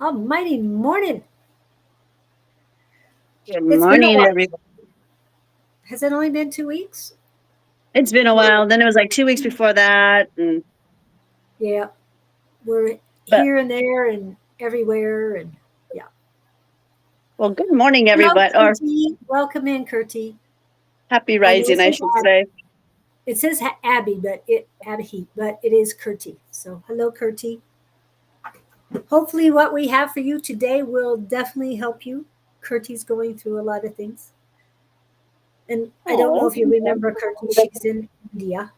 Almighty morning. Good It's been a morning, while. everyone. Has it only been 2 weeks? It's been a while. Then it was like 2 weeks before that, and Yeah, we're but here and there and everywhere. And yeah. well, good morning, Hello, everybody, or Curti. Welcome in, Curti. happy I know rising, I should say. it says Abby, but it is Curti. So hello, Curti. Hopefully, what we have for you today will definitely help you. Curti's going through a lot of things, and I don't know Oh, if you remember Curti. She's in India.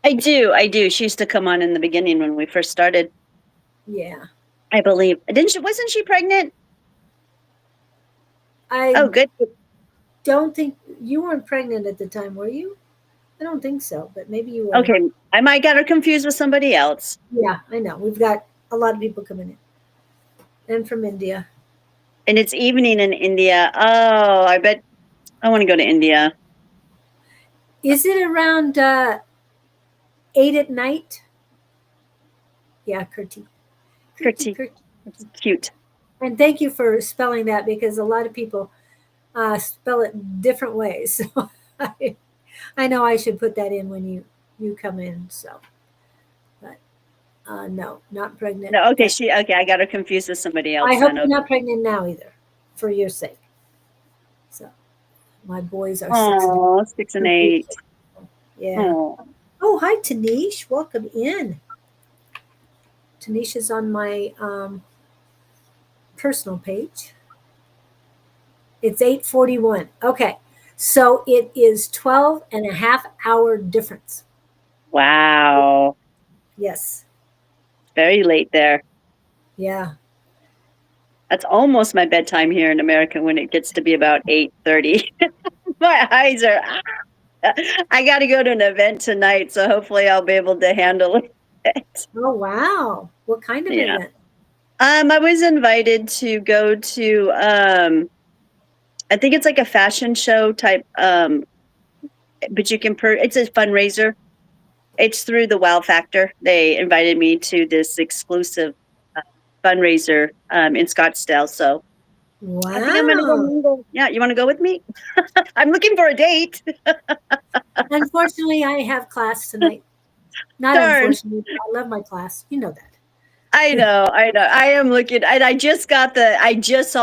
I do. She used to come on in the beginning when we first started. Yeah, I believe. Didn't she? Wasn't she pregnant? Oh, I good. don't think you weren't pregnant at the time, were you? I don't think so, but maybe you were. Okay, I might get her confused with somebody else. Yeah, I know. We've got a lot of people coming in and from India. And it's evening in India. Oh, I bet I want to go to India. Is it around 8 at night? Yeah, Kurti. Kurti, Pretty. Kurti. It's cute. And thank you for spelling that because a lot of people spell it different ways. So I know I should put that in when you come in. So, but no, not pregnant. No, okay, At, she okay. I got her confused with somebody I else hope then. you're Okay. not pregnant now either, for your sake. So my boys are 6 and Oh, 6 and 8. yeah. Oh. Oh, hi, Tanish. Welcome in. Tanish is on my personal page. It's 8:41. Okay. So it is 12 and a half hour difference. Wow. Yes. Very late there. Yeah. That's almost my bedtime here in America when it gets to be about 8:30. My eyes are I got to go to an event tonight, so hopefully I'll be able to handle it. Oh, wow. What kind of Yeah. event? I was invited to go to I think it's like a fashion show type but you can it's a fundraiser. It's through the Wow Factor. They invited me to this exclusive uh, fundraiser in Scottsdale, so I think I'm gonna go Wow. mingle. Yeah, you want to go with me? I'm looking for a date. Unfortunately, I have class tonight. Not Darn. unfortunately, but I love my class. You know I that. know, I know. I am looking, and I just saw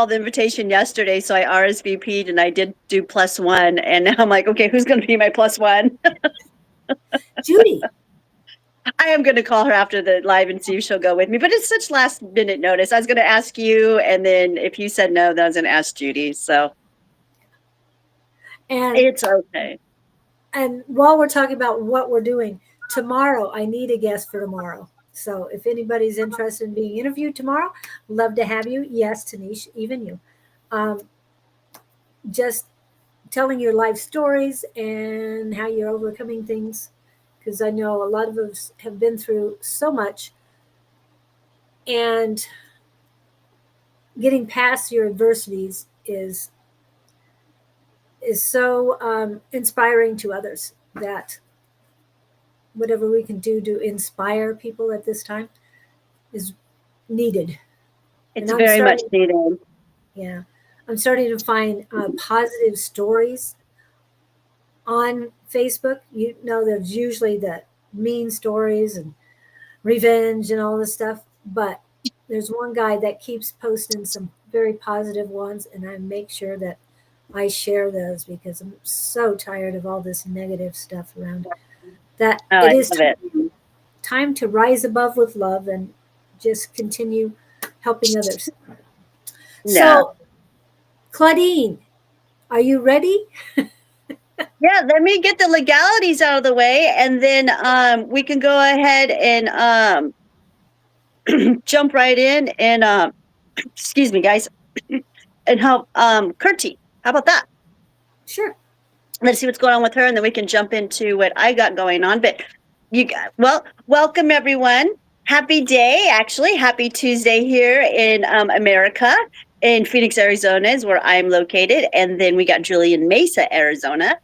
the invitation yesterday, so I RSVP'd and I did do plus one, and now I'm like, okay, who's going to be my plus one? Judy. I am going to call her after the live and see if she'll go with me, but it's such last minute notice. I was going to ask you, and then if you said no, then I was going to ask Judy. So And it's okay. and while we're talking about what we're doing, tomorrow I need a guest for tomorrow. So if anybody's interested in being interviewed tomorrow, love to have you. Yes, Tanish, even you. Um, just telling your life stories and how you're overcoming things. Because I know a lot of us have been through so much, and getting past your adversities is so inspiring to others that whatever we can do to inspire people at this time is needed. And It's very much needed. yeah, I'm starting to find positive stories on Facebook. You know, there's usually the mean stories and revenge and all this stuff, but there's one guy that keeps posting some very positive ones, and I make sure that I share those because I'm so tired of all this negative stuff around. That Oh, it I is love it. time to rise above with love and just continue helping others. Yeah. So, Claudine, are you ready? Yeah, let me get the legalities out of the way, and then we can go ahead and jump right in and excuse me, guys, and help Kurti. How about that? Sure. Let's see what's going on with her, and then we can jump into what I got going on. But you got welcome everyone. Happy day, actually. Happy Tuesday here in America. In Phoenix, Arizona is where I'm located. And then we got Julie in Mesa, Arizona.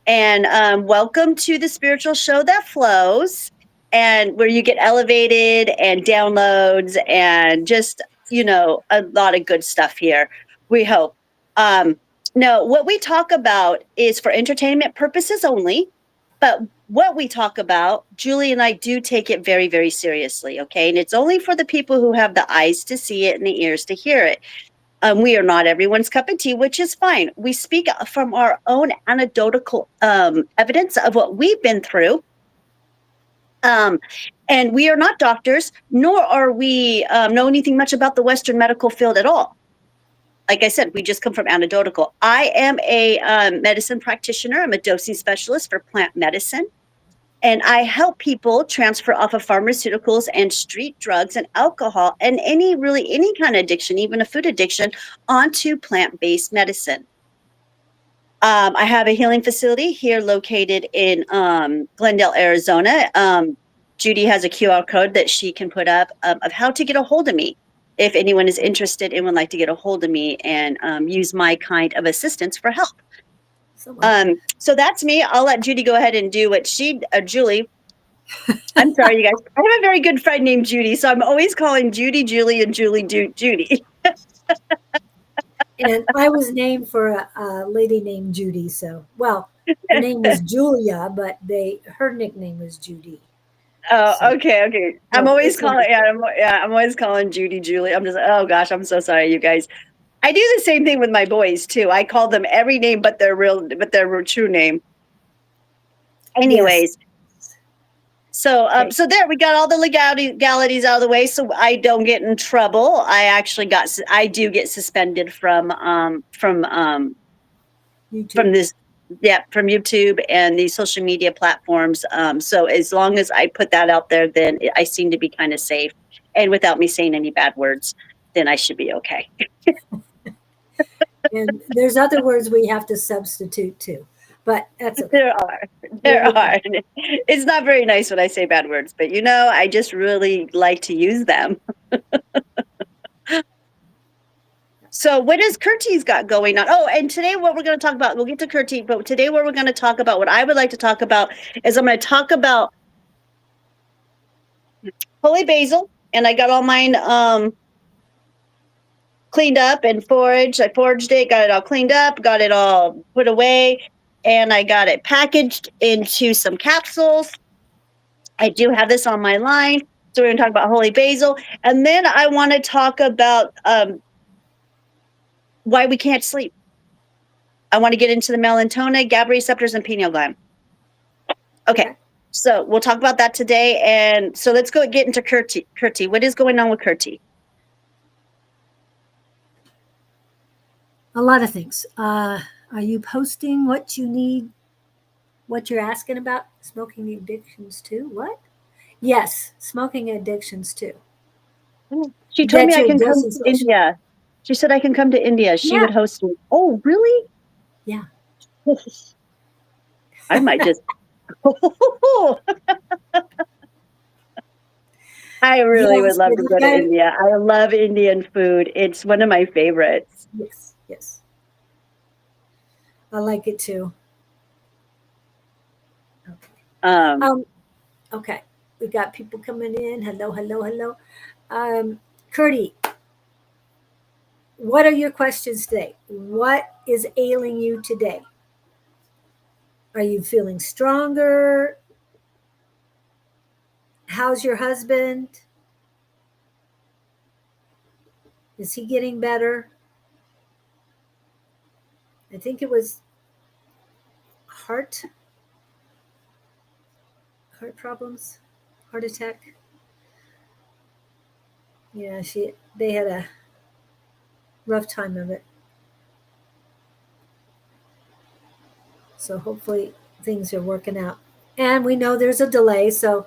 And welcome to the spiritual show that flows and where you get elevated and downloads and just a lot of good stuff here. We hope. No, what we talk about is for entertainment purposes only. But what we talk about, Julie and I do take it very, very seriously. Okay. And it's only for the people who have the eyes to see it and the ears to hear it. We are not everyone's cup of tea, which is fine. We speak from our own anecdotal evidence of what we've been through. And we are not doctors, nor are we know anything much about the Western medical field at all. Like I said, we just come from anecdotal. I am a medicine practitioner. I'm a dosing specialist for plant medicine. And I help people transfer off of pharmaceuticals and street drugs and alcohol and any kind of addiction, even a food addiction, onto plant-based medicine. I have a healing facility here located in Glendale, Arizona. Judy has a QR code that she can put up of how to get a hold of me if anyone is interested and would like to get a hold of me and use my kind of assistance for help. So that's me. I'll let Judy go ahead and do what Julie. I'm sorry, you guys. I have a very good friend named Judy, so I'm always calling Judy, Julie, and Julie Judy. And I was named for a lady named Judy. So, well, her name was Julia, but her nickname was Judy. Oh, so, okay. I'm always calling. I'm always calling Judy, Julie. I'm just. Oh gosh, I'm so sorry, you guys. I do the same thing with my boys too. I call them every name but their true name. Anyways. Yes. So, so there we got all the legalities out of the way, so I don't get in trouble. I do get suspended from this, from YouTube and these social media platforms. So as long as I put that out there, then I seem to be kind of safe, and without me saying any bad words, then I should be okay. And there's other words we have to substitute too. But that's okay. There are. It's not very nice when I say bad words, but I just really like to use them. So what has Curtie's got going on? Oh, and today what we're going to talk about, we'll get to Curtie, but today what we're going to talk about, what I would like to talk about is I'm going to talk about holy basil, and I got all mine cleaned up and foraged. I foraged it, got it all cleaned up, got it all put away, and I got it packaged into some capsules. I do have this on my line. So we're going to talk about holy basil. And then I want to talk about why we can't sleep. I want to get into the melatonin, GABA receptors, and pineal gland. Okay. So we'll talk about that today. And so let's get into Curtie. Curtie, what is going on with Curtie? A lot of things. Are you posting what you need? What you're asking about? Smoking addictions too? What? Yes, smoking addictions too. She told me I can come to India. She said I can come to India. She would host me. Oh, really? Yeah. I might just. I really would love to go to India. I love Indian food. It's one of my favorites. Yes. I like it too. Okay. Okay. We got people coming in. Hello. Curtie, what are your questions today? What is ailing you today? Are you feeling stronger? How's your husband? Is he getting better? I think it was heart problems, heart attack. Yeah, they had a rough time of it. So hopefully things are working out. And we know there's a delay, so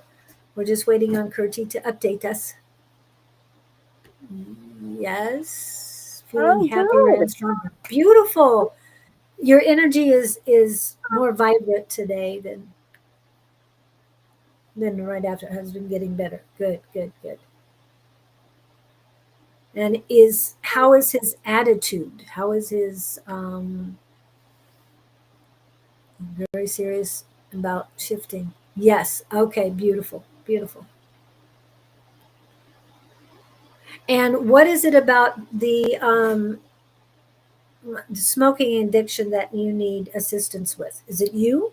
we're just waiting on Curtie to update us. Yes. Feeling happier and stronger. Beautiful. Your energy is more vibrant today than right after husband getting better. Good. And how is his attitude? How is his very serious about shifting? Yes. Okay, beautiful. And what is it about the smoking addiction that you need assistance with? Is it you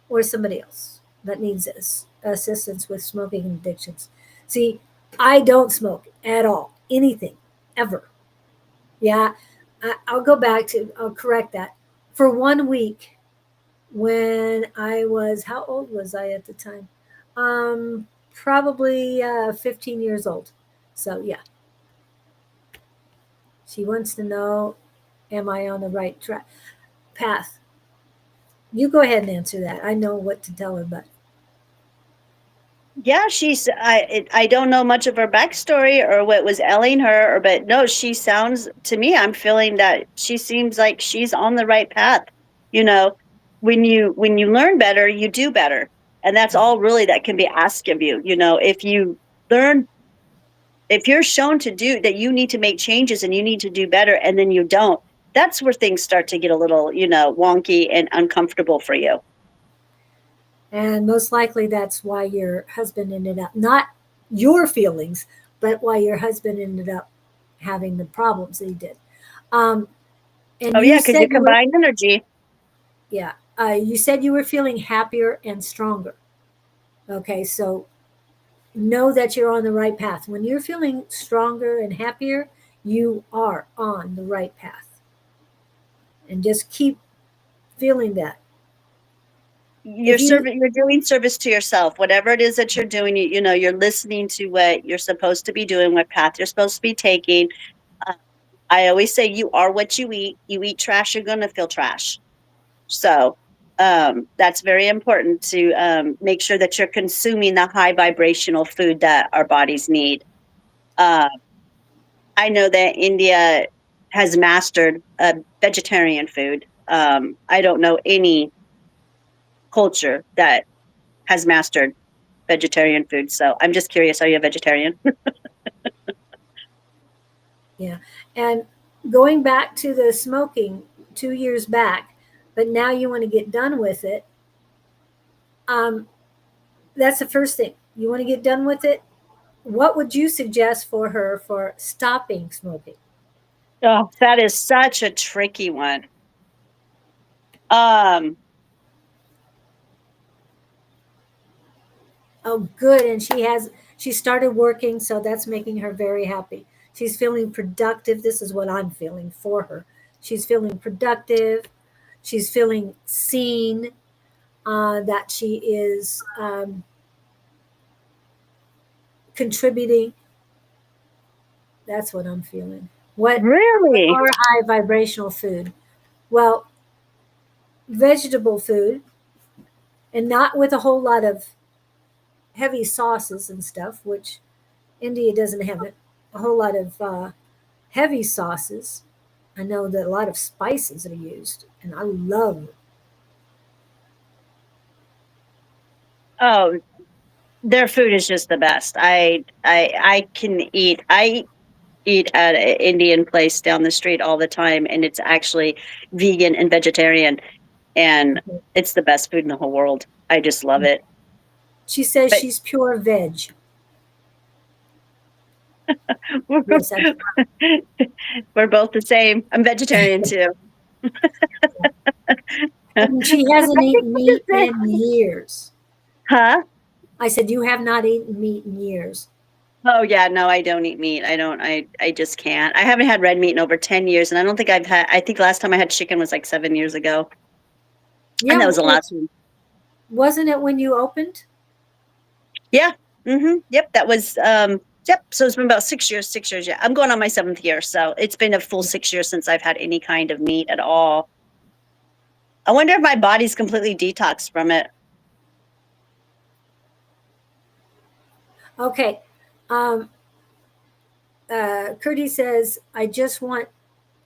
or somebody else that needs assistance with smoking addictions? See, I don't smoke at all, anything, ever. Yeah, I'll go back to, I'll correct that. For 1 week, when I was, how old was I at the time? Probably 15 years old. So, yeah, she wants to know, am I on the right path? You go ahead and answer that. I know what to tell her, but Yeah, I don't know much of her backstory or what was ailing her, or but no, she sounds to me. I'm feeling that she seems like she's on the right path. You know, when you learn better, you do better, and that's all really that can be asked of you. You know, if you learn, if you're shown to do that, you need to make changes and you need to do better, and then you don't. That's where things start to get a little, wonky and uncomfortable for you. and most likely that's why your husband ended up, not your feelings, but why your husband ended up having the problems that he did. Um, and Oh you yeah, because you said you were, combine energy. yeah, you said you were feeling happier and stronger. Okay, so know that you're on the right path. When you're feeling stronger and happier, you are on the right path. And just keep feeling that. If you, You're doing service to yourself, whatever it is that you're doing. You're listening to what you're supposed to be doing, what path you're supposed to be taking. uh, I always say you are what you eat trash, you're going to feel trash. So that's very important to make sure that you're consuming the high vibrational food that our bodies need. uh, I know that India has mastered vegetarian food. I don't know any culture that has mastered vegetarian food. So I'm just curious, are you a vegetarian? yeah. And going back to the smoking 2 years back, but now you want to get done with it. Um, that's the first thing. You want to get done with it. What would you suggest for her for stopping smoking? Oh, that is such a tricky one. Um, Oh, good. And she started working, so that's making her very happy. She's feeling productive. This is what I'm feeling for her. She's feeling productive. She's feeling seen, that she is contributing. That's what I'm feeling. What really? are high vibrational food? Well, vegetable food, and not with a whole lot of heavy sauces and stuff, which India doesn't have a whole lot of heavy sauces. I know that a lot of spices are used, and I love. Oh, their food is just the best. I eat at an Indian place down the street all the time, and it's actually vegan and vegetarian, and it's the best food in the whole world. I just love it. She says But she's pure veg. Yes, that's, we're both the same. I'm vegetarian too. and she hasn't eaten meat in years. Huh? I said, you have not eaten meat in years. Oh yeah, no, I don't eat meat. I don't. I just can't. I haven't had red meat in over 10 years, and I don't think I've had. I think last time I had chicken was like 7 years ago, and that Yeah, was the last one. wasn't it when you opened? Yeah. Yep. That was. Yep. So it's been about 6 years. 6 years. Yeah. I'm going on my seventh year, so it's been a full 6 years since I've had any kind of meat at all. I wonder if my body's completely detoxed from it. Okay. Um, Curdy says, I just want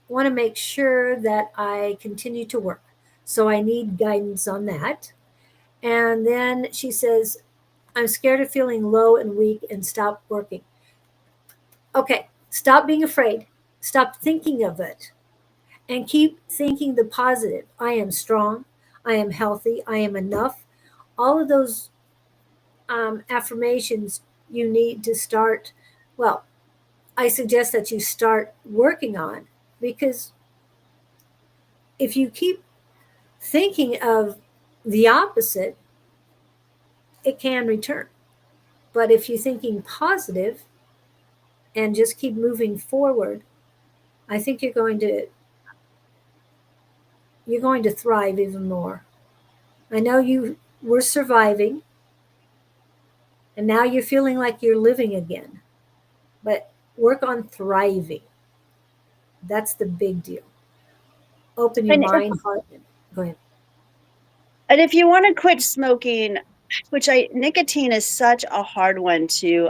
to make sure that I continue to work. So I need guidance on that. And then she says, I'm scared of feeling low and weak and stop working. Okay, stop being afraid. Stop thinking of it and keep thinking the positive. I am strong. I am healthy. I am enough. All of those affirmations you need to start. Well, I suggest that you start working on, because if you keep thinking of the opposite, it can return. But if you're thinking positive and just keep moving forward, I think you're going to thrive even more. I know you were surviving, and now you're feeling like you're living again. But work on thriving. That's the big deal. Open your And if, mind, heart. Go ahead. and if you want to quit smoking, which nicotine is such a hard one to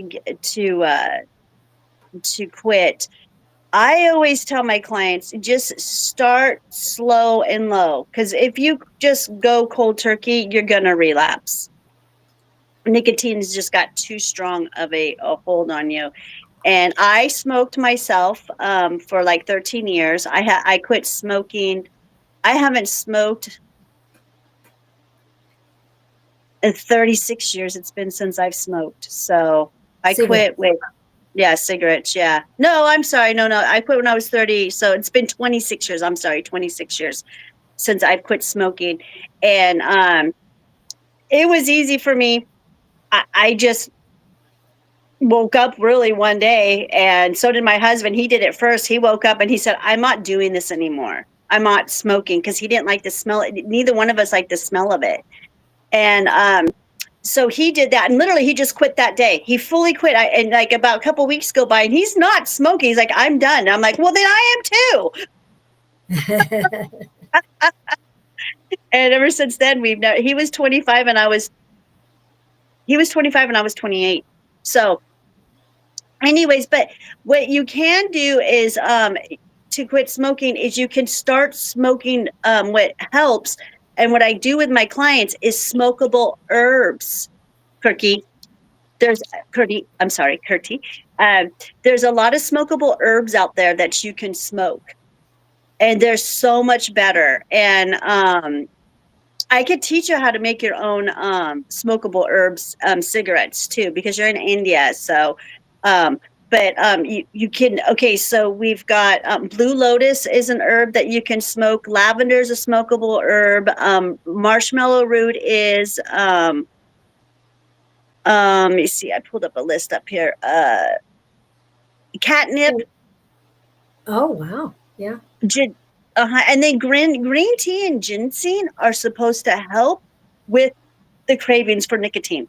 get- to quit. I always tell my clients, just start slow and low, because if you just go cold turkey, you're gonna relapse. Nicotine's just got too strong of a hold on you. And I smoked myself for like 13 years. I quit smoking. I haven't smoked in 36 years. It's been since I've smoked. So I Cigarette. quit with, yeah, cigarettes. Yeah. No, I'm sorry. No, no. I quit when I was 30. So it's been 26 years. I'm sorry, 26 years since I've quit smoking. And it was easy for me. I just woke up really one day, and so did my husband. He did it first. He woke up and he said, I'm not doing this anymore. I'm not smoking, because he didn't like the smell. Neither one of us liked the smell of it. And so he did that, and literally he just quit that day. He fully quit. And like about a couple weeks go by and he's not smoking. He's like, I'm done. And I'm like, well, then I am too. And ever since then, he was 25 and he was 25 and I was 28. So anyways, but what you can do is to quit smoking is you can start smoking. What helps, and what I do with my clients, is smokable herbs. Kirky, there's Kirty. I'm sorry, Kirty. Um, there's a lot of smokable herbs out there that you can smoke, and they're so much better. And I could teach you how to make your own smokable herbs cigarettes too, because you're in India. So, um, but you can. Okay, so we've got blue lotus is an herb that you can smoke. Lavender is a smokable herb. Marshmallow root is. Let me see. I pulled up a list up here. Catnip. Oh, wow. Yeah. And then green tea and ginseng are supposed to help with the cravings for nicotine.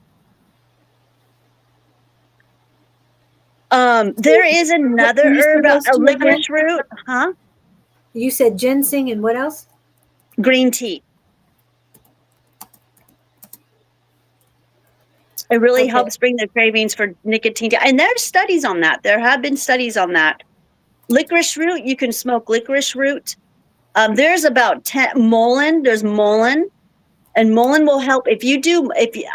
There is What another are you herb, supposed a to again? licorice root, huh? You said ginseng and what else? Green tea. It really Okay. helps bring the cravings for nicotine down. And there's studies on that. There have been studies on that. Licorice root, you can smoke licorice root. There's about 10 mullein. There's mullein, and mullein will help if you do. If you,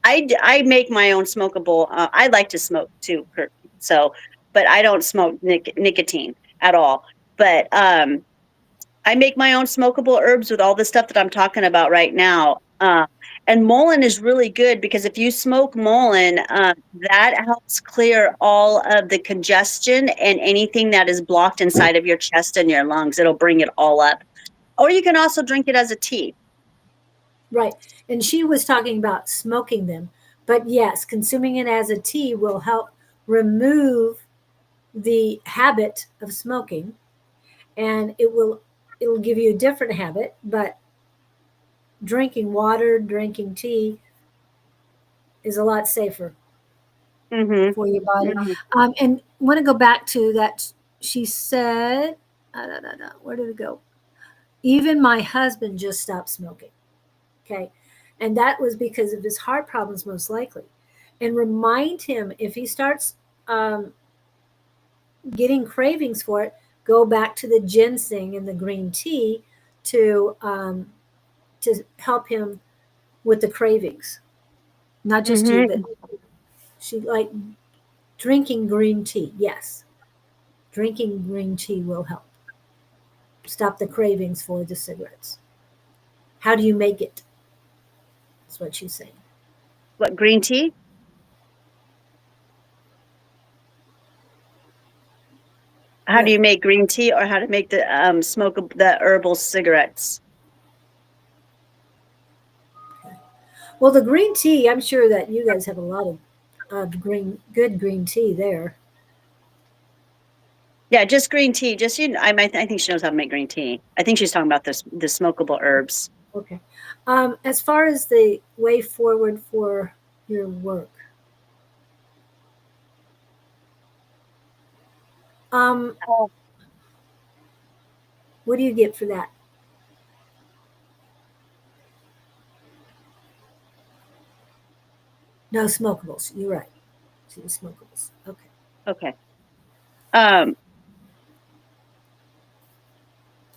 I make my own smokable. I like to smoke too, Kurt. So, but I don't smoke nicotine at all. But I make my own smokable herbs with all the stuff that I'm talking about right now. And mullein is really good, because if you smoke mullein, that helps clear all of the congestion and anything that is blocked inside of your chest and your lungs. It'll bring it all up. Or you can also drink it as a tea. Right. And she was talking about smoking them. But yes, consuming it as a tea will help remove the habit of smoking, and it'll give you a different habit, but drinking water, drinking tea is a lot safer Mm-hmm. for your body. Mm-hmm. And I want to go back to that. She said, where did it go? Even my husband just stopped smoking. Okay. And that was because of his heart problems, most likely. And remind him, if he starts getting cravings for it, go back to the ginseng and the green tea to help him with the cravings. Not just you, but Mm-hmm. she like drinking green tea. Yes, drinking green tea will help stop the cravings for the cigarettes. How do you make it? That's what she's saying. What, green tea? how do you make green tea, or how to make the the herbal cigarettes. Well, the green tea, I'm sure that you guys have a lot of good green tea there. Yeah, just green tea. Just I think she knows how to make green tea. I think she's talking about the smokable herbs. Okay. As far as the way forward for your work, Oh. what do you get for that? No smokables. You're right. So the smokables. Okay. Okay. Um,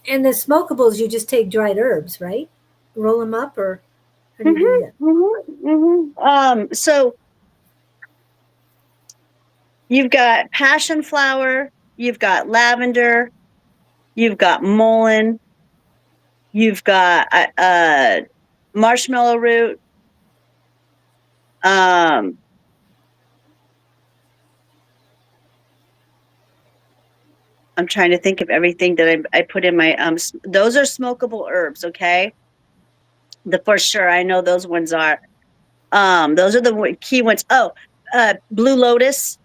And the smokables, you just take dried herbs, right? Roll them up, or how do you do that? So you've got passion flower, you've got lavender, you've got mullein, you've got marshmallow root. I'm trying to think of everything that I put in my those are smokable herbs, okay? For sure, I know those ones are. Those are the key ones. Oh, blue lotus.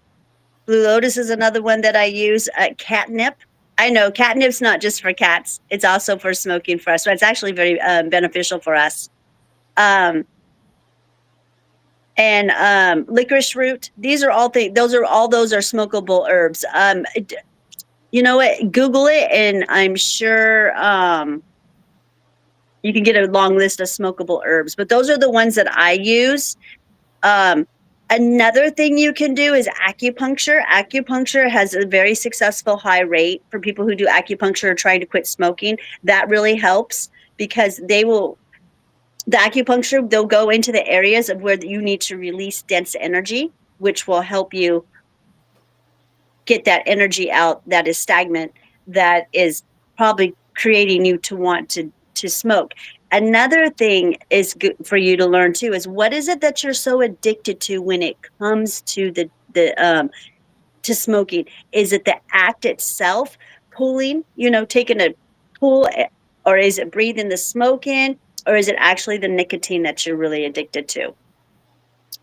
Blue lotus is another one that I use. Catnip. I know catnip's not just for cats; it's also for smoking for us. So it's actually very beneficial for us. And licorice root. These are all things. Those are smokable herbs. You know what? Google it, and I'm sure you can get a long list of smokable herbs. But those are the ones that I use. Another thing you can do is acupuncture. Acupuncture has a very successful high rate for people who do acupuncture or trying to quit smoking. That really helps because the acupuncture, they'll go into the areas of where you need to release dense energy, which will help you get that energy out that is stagnant, that is probably creating you to want to smoke. Another thing is good for you to learn too is what is it that you're so addicted to when it comes to to smoking? Is it the act itself, pulling, taking a pull, or is it breathing the smoke in, or is it actually the nicotine that you're really addicted to?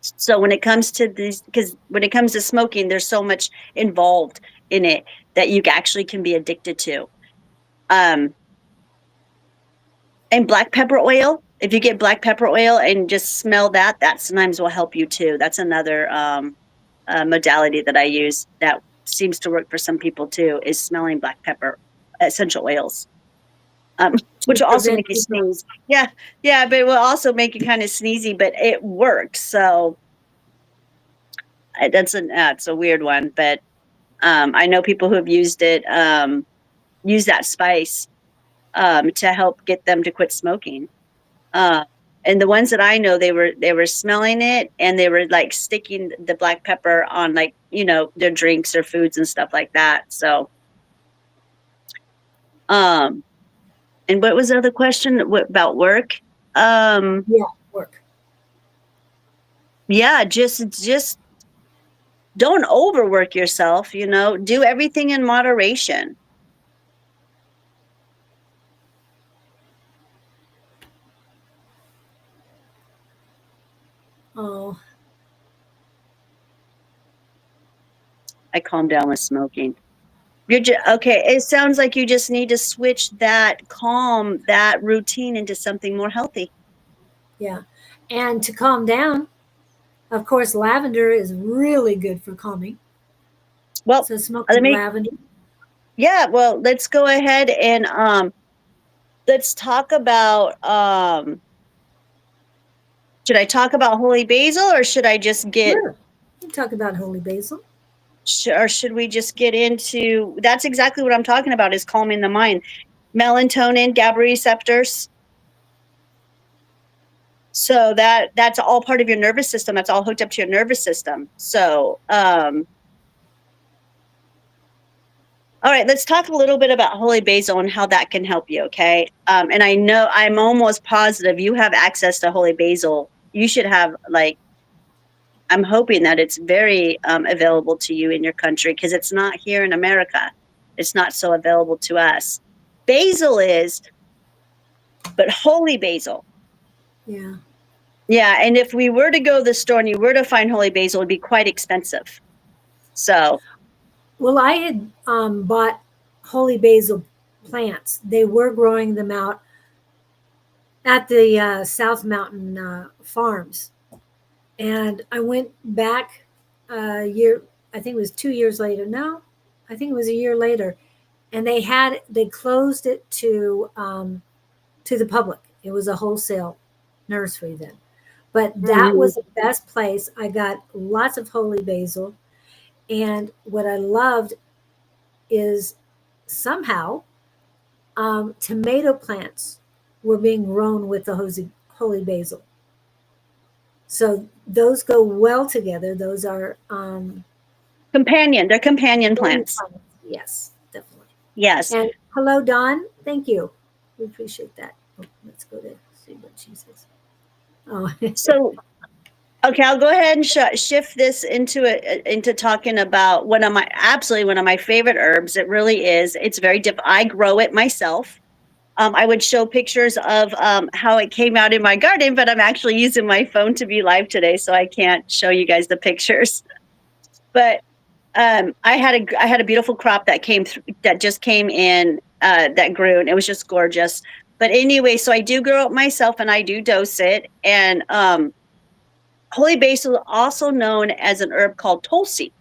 So when it comes to these, because when it comes to smoking, there's so much involved in it that you actually can be addicted to. And black pepper oil, if you get black pepper oil and just smell that, that sometimes will help you too. That's another modality that I use that seems to work for some people too, is smelling black pepper essential oils. Which will also make you sneeze. Yeah, but it will also make you kind of sneezy, but it works. So that's it's a weird one, but I know people who have used it, use that spice to help get them to quit smoking. And the ones that I know, they were smelling it, and they were like sticking the black pepper on, like, their drinks or foods and stuff like that. So, and what was the other question? What about work? Yeah, work. Yeah, just don't overwork yourself, do everything in moderation. Oh, I calm down with smoking. Okay. It sounds like you just need to switch that routine into something more healthy. yeah. And to calm down, of course, lavender is really good for calming. Well, So smoking lavender. Yeah. Well, let's go ahead and let's talk about should I talk about holy basil, or should I just get? Sure. You can talk about holy basil. Or should we just get into? That's exactly what I'm talking about. Is calming the mind, melatonin, GABA receptors. So that's all part of your nervous system. That's all hooked up to your nervous system. So, all right, let's talk a little bit about holy basil and how that can help you. Okay. And I know I'm almost positive you have access to holy basil. You should have, like, I'm hoping that it's very available to you in your country, because it's not here in America. It's not so available to us. Basil is, but holy basil. Yeah. Yeah, and if we were to go to the store and you were to find holy basil, it'd be quite expensive. So, Well, I had bought holy basil plants. They were growing them out at the South Mountain farms. And I went back a year, I think it was 2 years later. No, I think it was a year later. And they closed it to the public. It was a wholesale nursery then. But that was the best place. I got lots of holy basil. And what I loved is somehow tomato plants were being grown with the holy basil. So those go well together. Those are they're companion plants. Yes, definitely. Yes. And hello, Don. Thank you. We appreciate that. Oh, let's go to see what she says. Oh, So, okay, I'll go ahead and shift this into talking about one of my favorite herbs. It really is. It's very different. I grow it myself. I would show pictures of how it came out in my garden, but I'm actually using my phone to be live today, so I can't show you guys the pictures. But I had a beautiful crop that just came in that grew, and it was just gorgeous. But anyway, so I do grow it myself, and I do dose it. And holy basil is also known as an herb called tulsi.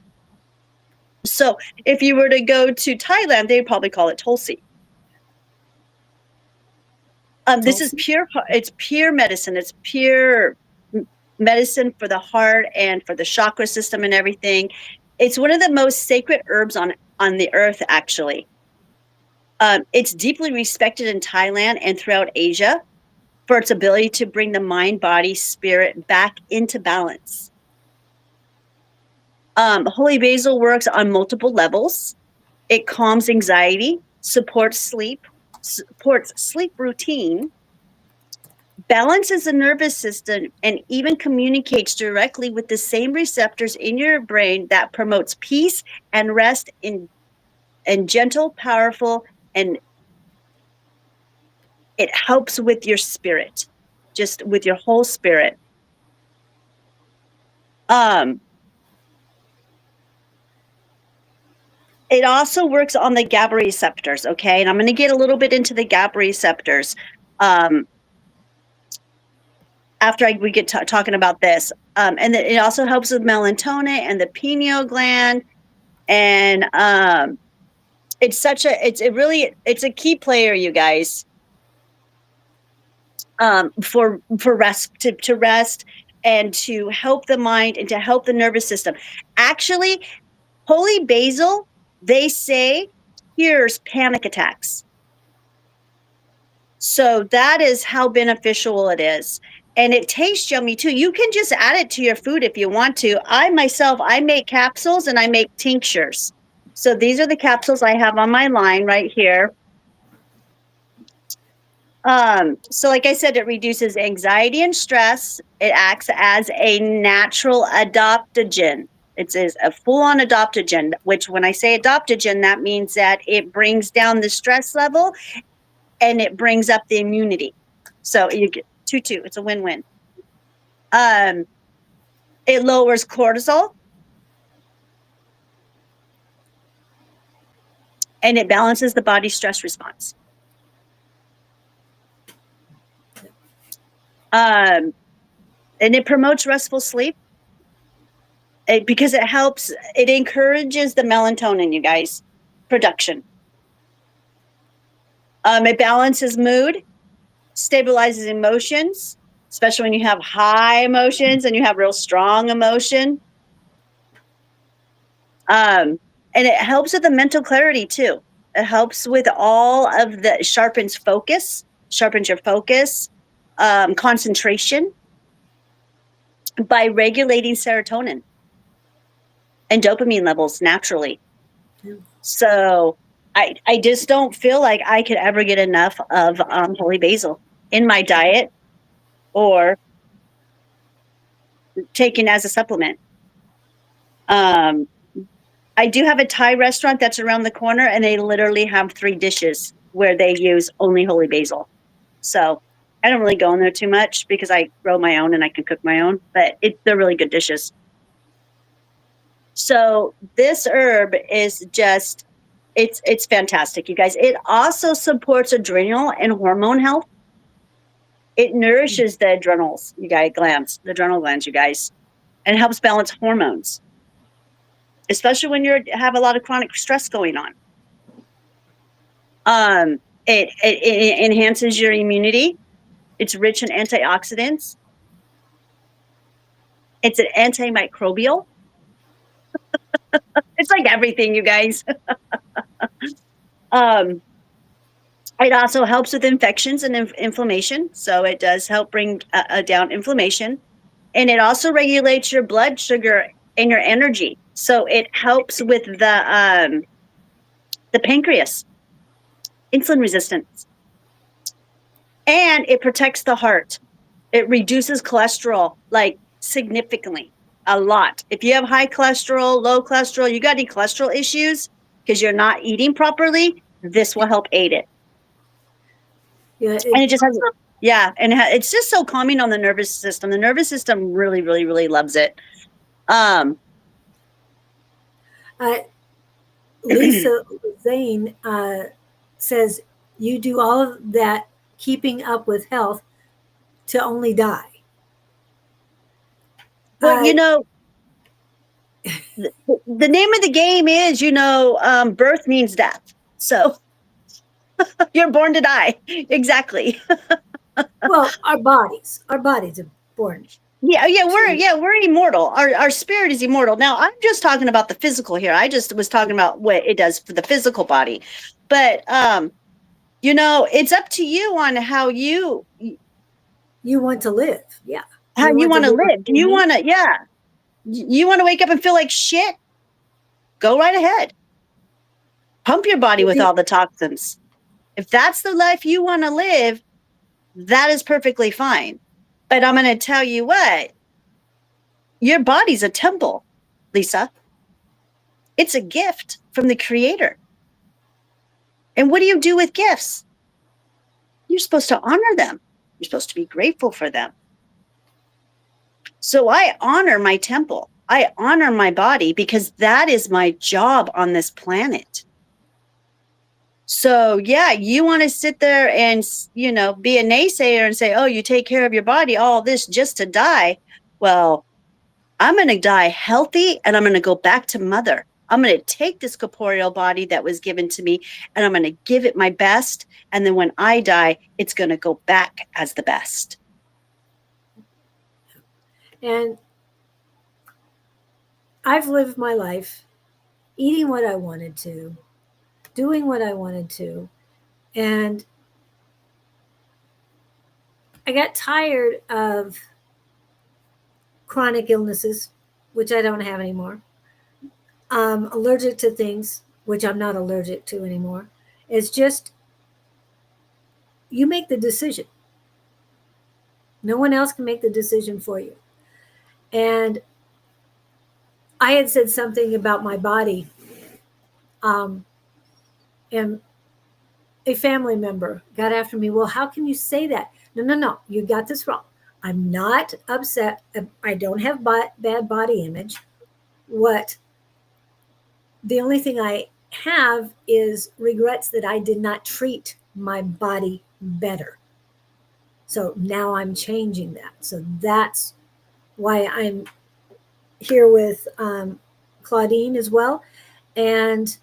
So if you were to go to Thailand, they'd probably call it tulsi. This is it's pure medicine. It's pure medicine for the heart and for the chakra system and everything. It's one of the most sacred herbs on the earth, actually. It's deeply respected in Thailand and throughout Asia for its ability to bring the mind, body, spirit back into balance. Holy basil works on multiple levels. It calms anxiety, supports sleep routine, balances the nervous system, and even communicates directly with the same receptors in your brain that promotes peace and rest in gentle, powerful, and it helps with your spirit, just with your whole spirit. It also works on the GABA receptors, okay? And I'm going to get a little bit into the GABA receptors after we get talking about this. And it also helps with melatonin and the pineal gland. And it's a key player, you guys, for rest, to rest and to help the mind and to help the nervous system. Actually, holy basil, they say, cures panic attacks. So that is how beneficial it is. And it tastes yummy too. You can just add it to your food if you want to. I make capsules and I make tinctures. So these are the capsules I have on my line right here. So like I said, it reduces anxiety and stress. It acts as a natural adaptogen. It is a full-on adaptogen, which when I say adaptogen, that means that it brings down the stress level and it brings up the immunity. So you get 2-2. It's a win-win. It lowers cortisol. And it balances the body's stress response. And it promotes restful sleep because it encourages the melatonin, you guys, production. It balances mood, stabilizes emotions, especially when you have high emotions and you have real strong emotion. And it helps with the mental clarity too. It helps with all of sharpens your focus, concentration by regulating serotonin and dopamine levels naturally. Yeah. So I just don't feel like I could ever get enough of holy basil in my diet or taken as a supplement. I do have a Thai restaurant that's around the corner, and they literally have 3 dishes where they use only holy basil. So I don't really go in there too much because I grow my own and I can cook my own, but they're really good dishes. So this herb is just, it's fantastic, you guys. It also supports adrenal and hormone health. It nourishes the adrenals, the adrenal glands, you guys, and helps balance hormones, especially when you have a lot of chronic stress going on. It enhances your immunity. It's rich in antioxidants. It's an antimicrobial. It's like everything, you guys. um, it also helps with infections and inflammation. So it does help bring down inflammation. And it also regulates your blood sugar and your energy. So it helps with the pancreas, insulin resistance. And it protects the heart. It reduces cholesterol, like significantly, a lot. If you have high cholesterol, low cholesterol, you got any cholesterol issues because you're not eating properly, this will help aid it. Yeah, And it just has, yeah, and it's just so calming on the nervous system. The nervous system really, really, really loves it. Lisa Zane says you do all of that keeping up with health to only die. Well, the name of the game is, birth means death. So you're born to die. Exactly. Well, our bodies are born. We're immortal. Our spirit is immortal. Now, I'm just talking about the physical here. I just was talking about what it does for the physical body. But it's up to you on how you want to live. Yeah. want to live. Do you want to, you want to wake up and feel like shit? Go right ahead. Pump your body with all the toxins. If that's the life you want to live, that is perfectly fine. But I'm going to tell you what, your body's a temple, Lisa. It's a gift from the creator. And what do you do with gifts? You're supposed to honor them. You're supposed to be grateful for them. So I honor my temple. I honor my body because that is my job on this planet. So yeah, you want to sit there and, be a naysayer and say, oh, you take care of your body, all this just to die. Well, I'm going to die healthy and I'm going to go back to mother. I'm going to take this corporeal body that was given to me and I'm going to give it my best. And then when I die, it's going to go back as the best. And I've lived my life eating what I wanted to, doing what I wanted to. And I got tired of chronic illnesses, which I don't have anymore. Allergic to things, which I'm not allergic to anymore. It's just you make the decision. No one else can make the decision for you. And I had said something about my body, and a family member got after me. Well, how can you say that? No, you got this wrong. I'm not upset. I don't have bad body image. What the only thing I have is regrets that I did not treat my body better. So now I'm changing that. So that's why I'm here with Claudene as well. And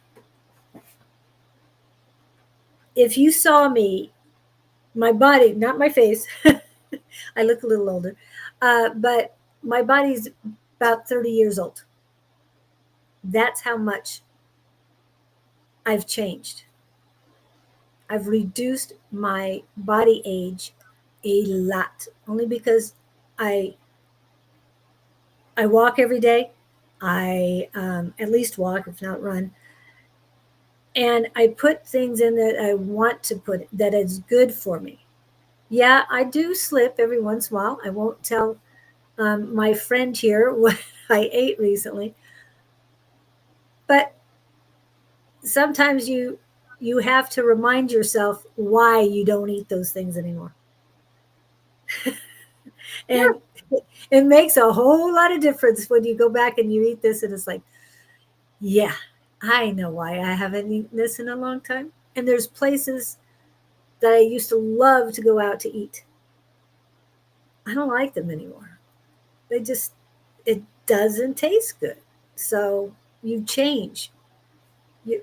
if you saw me, my body, not my face, I look a little older, but my body's about 30 years old. That's how much I've changed. I've reduced my body age a lot, only because I I walk every day. I at least walk, if not run, and I put things in that I want to put that is good for me. Yeah, I do slip every once in a while. I won't tell my friend here what I ate recently, But sometimes you have to remind yourself why you don't eat those things anymore. And it makes a whole lot of difference when you go back and you eat this and it's like, yeah, I know why I haven't eaten this in a long time. And there's places that I used to love to go out to eat. I don't like them anymore. They just, it doesn't taste good. So you change.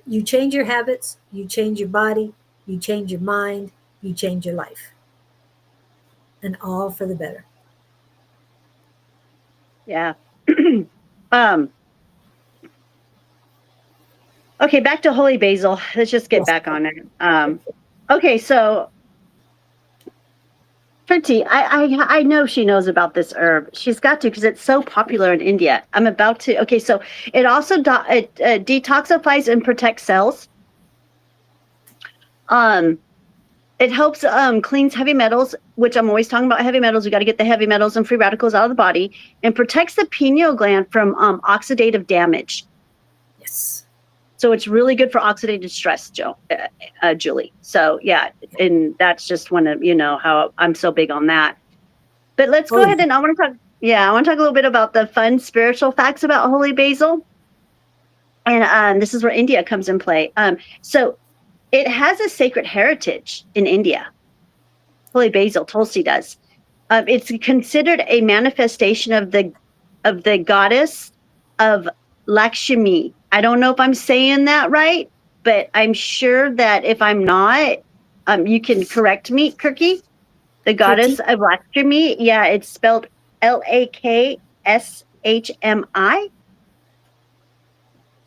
You change your habits, you change your body, you change your mind, you change your life. And all for the better. Yeah. um, okay, back to holy basil. Let's just get Yes. back on it. Okay, so Pretty, I know she knows about this herb. She's got to because it's so popular in India. I'm about to. Okay, so it also detoxifies and protects cells. It helps cleans heavy metals, which I'm always talking about heavy metals. We got to get the heavy metals and free radicals out of the body, and protects the pineal gland from oxidative damage. Yes. So it's really good for oxidative stress, Julie. So yeah, and that's just one of how I'm so big on that. But let's go ahead and I want to talk. Yeah, I want to talk a little bit about the fun spiritual facts about holy basil, and this is where India comes in play. So it has a sacred heritage in India. Holy basil, Tulsi does. It's considered a manifestation of the goddess of Lakshmi. I don't know if I'm saying that right, but I'm sure that if I'm not, you can correct me, Kirky. The goddess of Lakshmi. Yeah, it's spelled Lakshmi.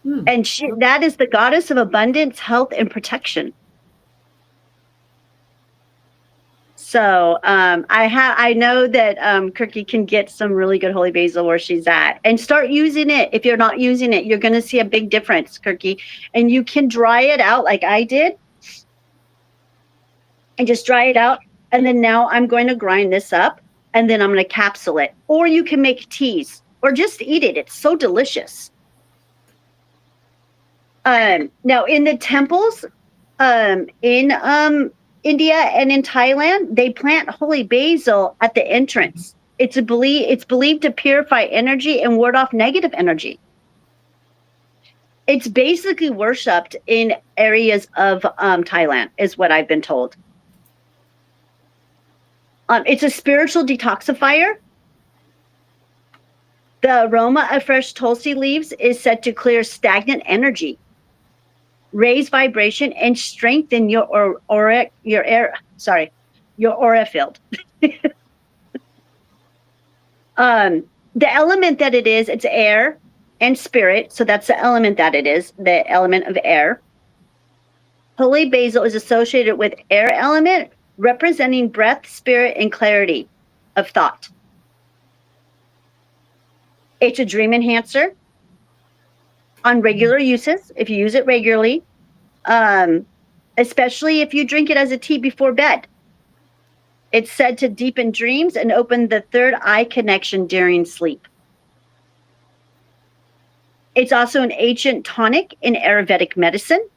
And that is the goddess of abundance, health, and protection. So I know that Kirky can get some really good holy basil where she's at, and start using it. If you're not using it, you're going to see a big difference, Kirky. And you can dry it out like I did, and just dry it out. And then now I'm going to grind this up, and then I'm going to capsule it. Or you can make teas, or just eat it. It's so delicious. Now in the temples, in India and in Thailand, they plant holy basil at the entrance. It's believed to purify energy and ward off negative energy. It's basically worshipped in areas of Thailand, is what I've been told. It's a spiritual detoxifier. The aroma of fresh Tulsi leaves is said to clear stagnant energy, raise vibration, and strengthen your aura field. The element that it is, it's air and spirit. So that's the element that it is, the element of air. Holy basil is associated with air element, representing breath, spirit, and clarity of thought. It's a dream enhancer on regular uses, if you use it regularly, especially if you drink it as a tea before bed. It's said to deepen dreams and open the third eye connection during sleep. It's also an ancient tonic in Ayurvedic medicine.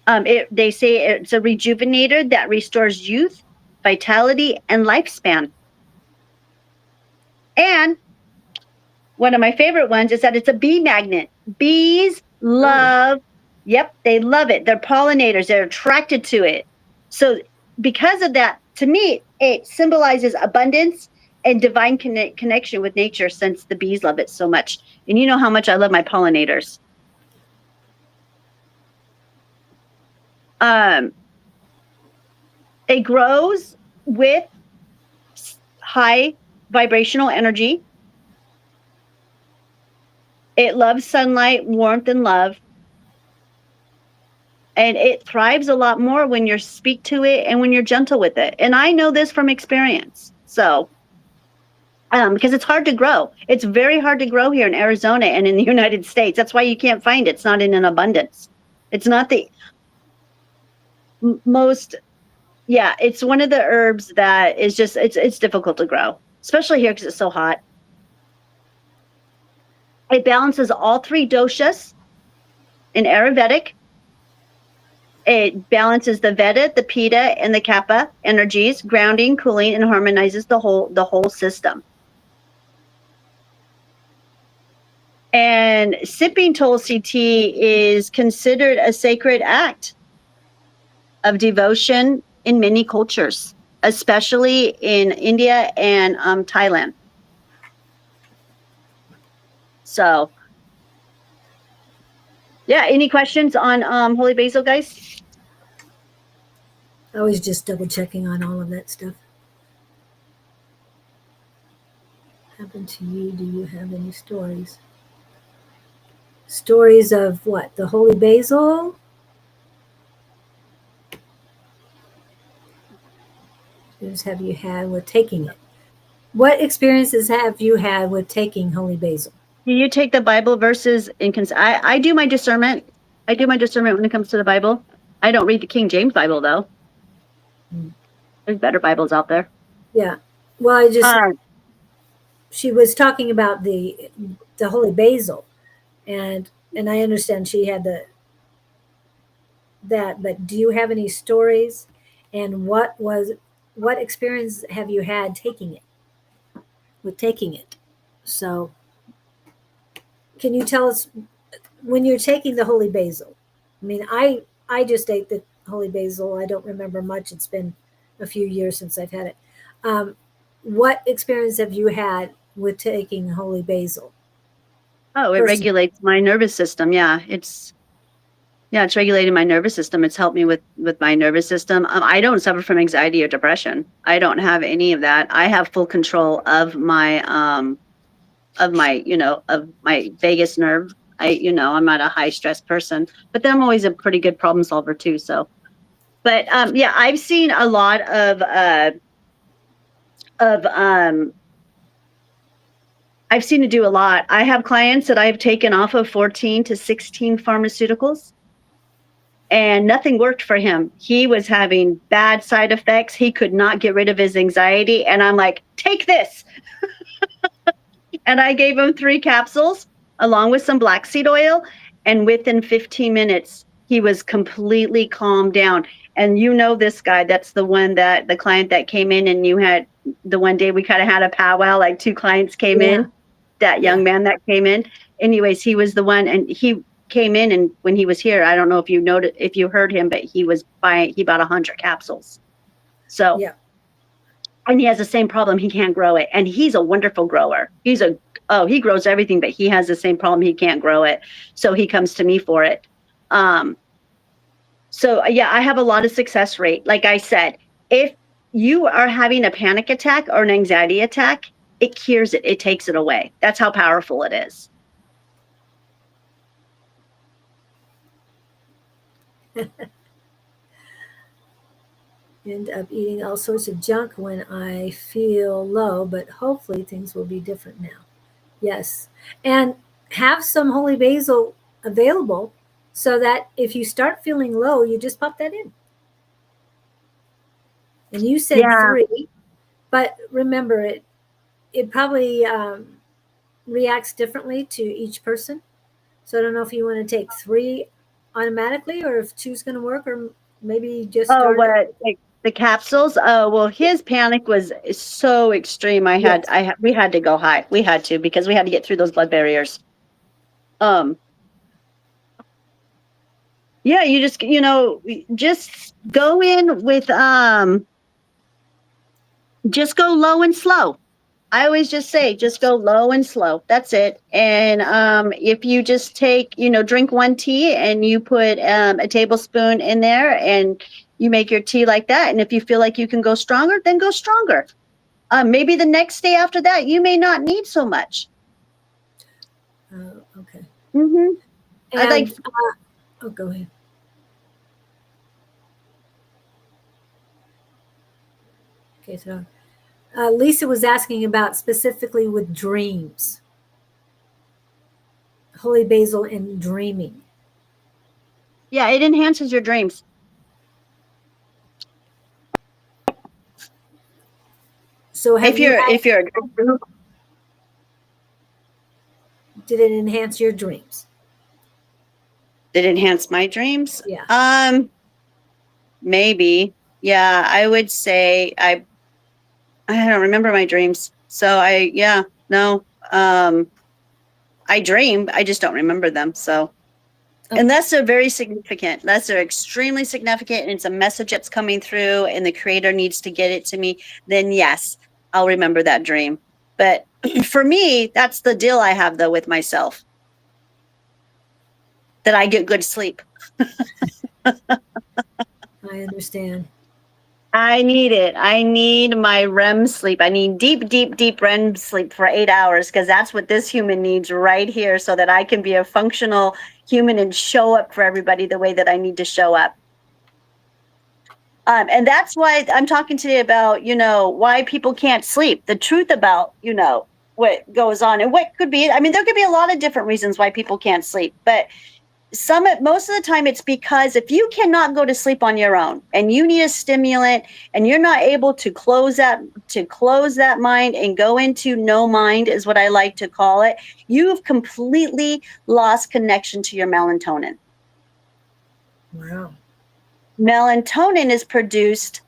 They say it's a rejuvenator that restores youth, vitality, and lifespan. And one of my favorite ones is that it's a bee magnet. Bees love, they love it. They're pollinators. They're attracted to it. So because of that, to me, it symbolizes abundance and divine connection with nature, since the bees love it so much. And you know how much I love my pollinators. It grows with high vibrational energy. It loves sunlight, warmth, and love. And it thrives a lot more when you speak to it and when you're gentle with it. And I know this from experience. So, because it's hard to grow. It's very hard to grow here in Arizona and in the United States. That's why you can't find it. It's not in an abundance. It's not the most, it's one of the herbs that is just, it's difficult to grow, especially here because it's so hot. It balances all three doshas in Ayurvedic. It balances the Veda, the Pitta, and the Kapha energies, grounding, cooling, and harmonizes the whole system. And sipping Tulsi tea is considered a sacred act of devotion in many cultures, especially in India and Thailand. So, yeah, any questions on holy basil, guys? I was just double checking on all of that stuff. Happened to you? Do you have any stories? Stories of what? The holy basil? What have you had with taking it? What experiences have you had with taking holy basil? Do you take the Bible verses in I do my discernment. I do my discernment when it comes to the Bible. I don't read the King James Bible though. There's better Bibles out there. Yeah. Well, I just she was talking about the holy basil, and I understand she had that. But do you have any stories? And what experience have you had taking it? With taking it, so can you tell us when you're taking the holy basil? I mean, I just ate the holy basil. I don't remember much. It's been a few years since I've had it. What experience have you had with taking holy basil? Oh, it regulates my nervous system. Yeah, it's regulating my nervous system. It's helped me with my nervous system. I don't suffer from anxiety or depression. I don't have any of that. I have full control of my of my vagus nerve. I'm not a high stress person, but then I'm always a pretty good problem solver too. So, but yeah, I've seen a lot of I've seen it do a lot. I have clients that I've taken off of 14 to 16 pharmaceuticals and nothing worked for him. He was having bad side effects. He could not get rid of his anxiety. And I'm like, take this. And I gave him 3 capsules along with some black seed oil. And within 15 minutes, he was completely calmed down. And this guy, that's the one that the client that came in, and you had the one day we kind of had a powwow, like 2 clients came in, that young man that came in. Anyways, he was the one, and he came in, and when he was here, I don't know if you heard him, but he bought 100 capsules. So, yeah. And he has the same problem. He can't grow it. And he's a wonderful grower. He grows everything, but he has the same problem. He can't grow it. So he comes to me for it. So yeah, I have a lot of success rate. Like I said, if you are having a panic attack or an anxiety attack, it cures it. It takes it away. That's how powerful it is. End up eating all sorts of junk when I feel low, but hopefully things will be different now. Yes. And have some holy basil available so that if you start feeling low, you just pop that in. And you said 3, but remember it probably reacts differently to each person. So I don't know if you want to take 3 automatically or if 2's going to work, or maybe just start. Like the capsules? Well, his panic was so extreme. We had to go high. We had to, because we had to get through those blood barriers. Yeah, you just go in with just go low and slow. I always just say, just go low and slow. That's it. And if you just take, drink 1 tea and you put a tablespoon in there and you make your tea like that. And if you feel like you can go stronger, then go stronger. Maybe the next day after that, you may not need so much. Okay. Mm-hmm. And, go ahead. Okay, so Lisa was asking about specifically with dreams. Holy basil and dreaming. Yeah, it enhances your dreams. So if you're did it enhance your dreams? Did it enhance my dreams? Yeah. Maybe. Yeah, I would say I don't remember my dreams. So no. I dream, I just don't remember them. So unless they're very significant, unless they're extremely significant and it's a message that's coming through and the creator needs to get it to me, then yes, I'll remember that dream. But for me, that's the deal I have though with myself. That I get good sleep. I understand. I need it. I need my REM sleep. I need deep, deep, deep REM sleep for 8 hours because that's what this human needs right here so that I can be a functional human and show up for everybody the way that I need to show up. And that's why I'm talking today about, why people can't sleep. The truth about, what goes on and what could be. I mean, there could be a lot of different reasons why people can't sleep, but most of the time it's because if you cannot go to sleep on your own and you need a stimulant and you're not able to close that mind and go into no mind is what I like to call it, you've completely lost connection to your melatonin. Wow. Melatonin is produced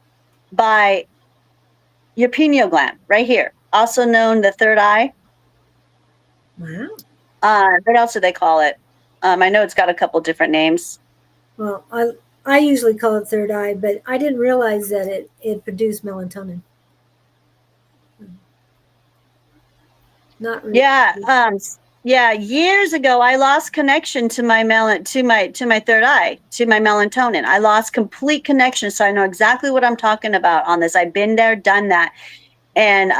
by your pineal gland right here, also known the third eye. Wow. What else do they call it? I know it's got a couple different names. Well, I usually call it third eye, but I didn't realize that it produced melatonin. Not really. Yeah. Years ago, I lost connection to my third eye, to my melatonin. I lost complete connection, so I know exactly what I'm talking about on this. I've been there, done that, and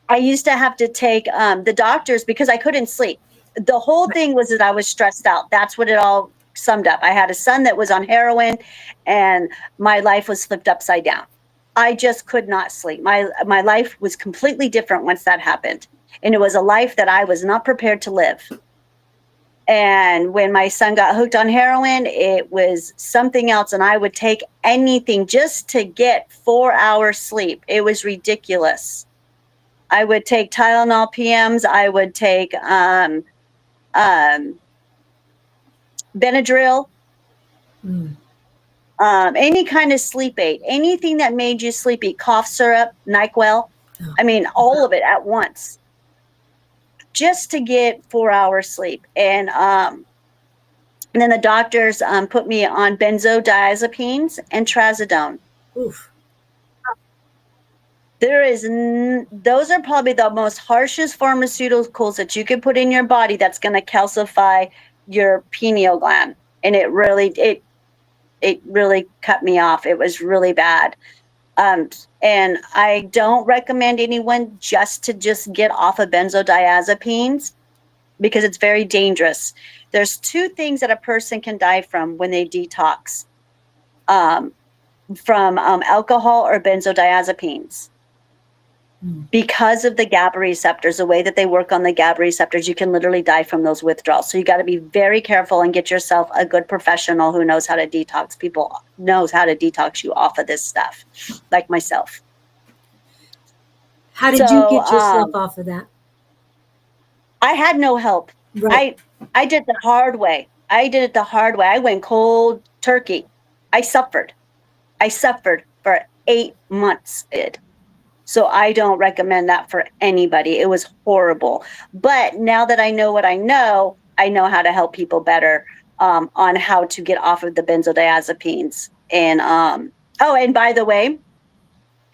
I used to have to take the doctors because I couldn't sleep. The whole thing was that I was stressed out. That's what it all summed up. I had a son that was on heroin, and my life was flipped upside down. I just could not sleep. My life was completely different once that happened. And it was a life that I was not prepared to live. And when my son got hooked on heroin, it was something else. And I would take anything just to get 4 hours sleep. It was ridiculous. I would take Tylenol PMs. I would take Benadryl. Any kind of sleep aid, anything that made you sleepy, cough syrup, NyQuil. I mean, all of it at once, just to get 4 hours sleep. And then the doctors put me on benzodiazepines and trazodone. Oof. Those are probably the most harshest pharmaceuticals that you could put in your body that's going to calcify your pineal gland. And it really cut me off. It was really bad. And I don't recommend anyone just get off of benzodiazepines because it's very dangerous. There's 2 things that a person can die from when they detox, from alcohol or benzodiazepines. Because of the GABA receptors, the way that they work on the GABA receptors, you can literally die from those withdrawals. So you got to be very careful and get yourself a good professional who knows how to detox people, knows how to detox you off of this stuff, like myself. How did you get yourself off of that? I had no help. Right. I did the hard way. I went cold turkey. I suffered for 8 months. So I don't recommend that for anybody. It was horrible. But now that I know what I know how to help people better on how to get off of the benzodiazepines. And and by the way,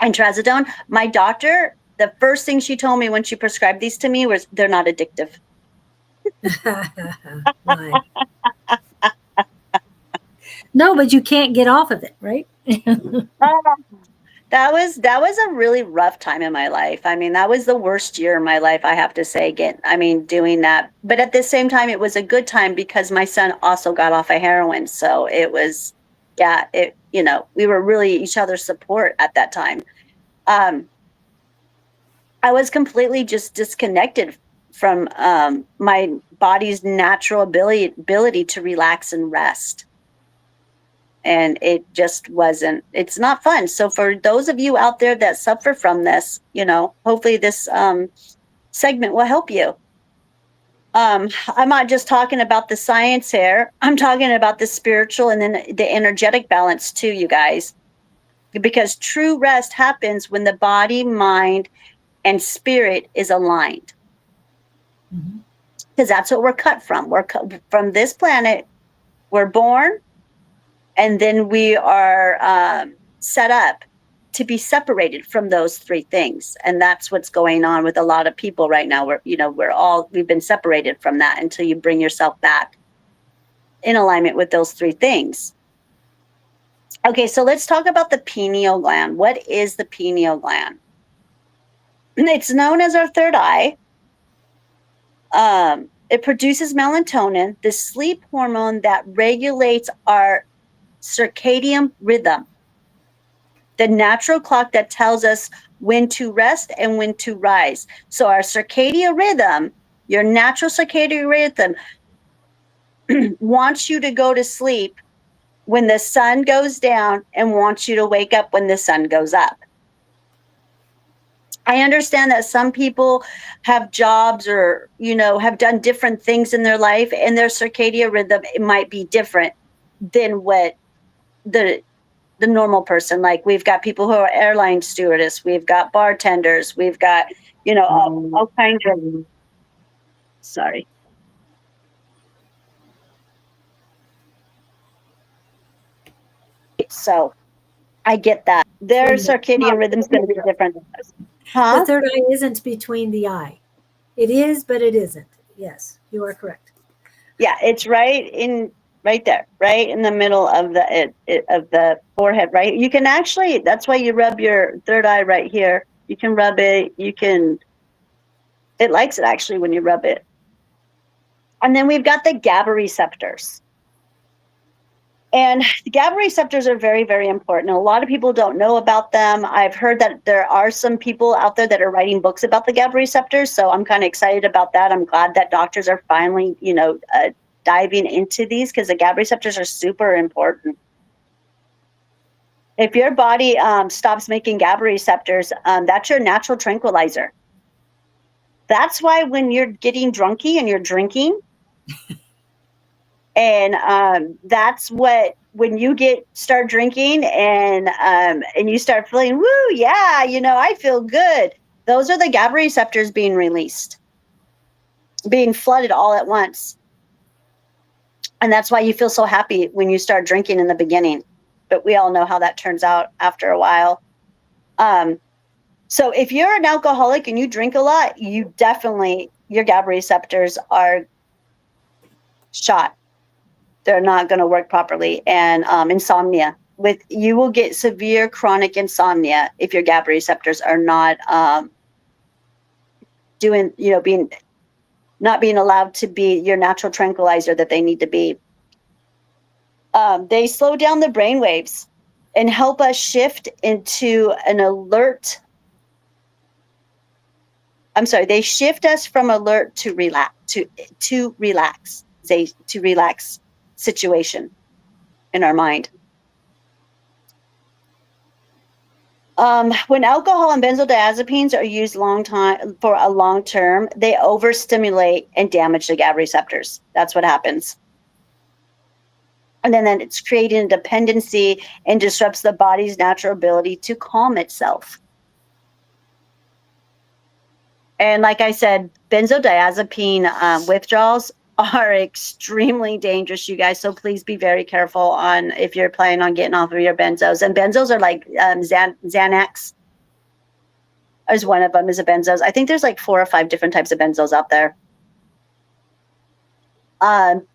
and trazodone, my doctor, the first thing she told me when she prescribed these to me was they're not addictive. No, but you can't get off of it, right? That was a really rough time in my life. I mean, that was the worst year in my life, I have to say, doing that. But at the same time, it was a good time because my son also got off of heroin. So it was, we were really each other's support at that time. I was completely just disconnected from my body's natural ability to relax and rest. And it just wasn't, it's not fun. So for those of you out there that suffer from this, hopefully this segment will help you. I'm not just talking about the science here. I'm talking about the spiritual and then the energetic balance too, you guys. Because true rest happens when the body, mind, and spirit is aligned. Mhm. Because that's what we're cut from. We're cut from this planet. We're born, and then we are set up to be separated from those three things, and that's what's going on with a lot of people right now. We've been separated from that until you bring yourself back in alignment with those three things. Okay, so let's talk about the pineal gland. What is the pineal gland? It's known as our third eye. It produces melatonin, the sleep hormone that regulates our circadian rhythm, the natural clock that tells us when to rest and when to rise. So our circadian rhythm, your natural circadian rhythm, wants you to go to sleep when the sun goes down and wants you to wake up when the sun goes up. I understand that some people have jobs or, have done different things in their life, and their circadian rhythm, it might be different than what the normal person. Like, we've got people who are airline stewardess, we've got bartenders, we've got, all kinds of, sorry. So I get that. Their Between the circadian rhythm's going to be different than ours. The Huh? third eye isn't between the eye. It is, but it isn't. Yes, you are correct. Yeah, it's right there, right in the middle of the forehead, right? You can actually, that's why you rub your third eye right here. You can rub it, it likes it actually when you rub it. And then we've got the GABA receptors. And the GABA receptors are very, very important. A lot of people don't know about them. I've heard that there are some people out there that are writing books about the GABA receptors. So I'm kind of excited about that. I'm glad that doctors are finally, diving into these, because the GABA receptors are super important. If your body stops making GABA receptors, that's your natural tranquilizer. That's why when you're getting drunky and you're drinking, and that's what, when you start drinking and you start feeling, woo, yeah, I feel good. Those are the GABA receptors being released, being flooded all at once. And that's why you feel so happy when you start drinking in the beginning. But we all know how that turns out after a while. So if you're an alcoholic and you drink a lot, your GABA receptors are shot. They're not going to work properly. And insomnia, you will get severe chronic insomnia if your GABA receptors are not not being allowed to be your natural tranquilizer that they need to be. They slow down the brain waves and help us shift into an alert. I'm sorry, they shift us from alert to relax, to relax situation in our mind. When alcohol and benzodiazepines are used for a long term, they overstimulate and damage the GABA receptors. That's what happens. And then it's creating a dependency and disrupts the body's natural ability to calm itself. And like I said, benzodiazepine withdrawals are extremely dangerous, you guys. So please be very careful if you're planning on getting off of your benzos. And benzos are like Xanax is one of them, is a benzos. I think there's like 4 or 5 different types of benzos out there.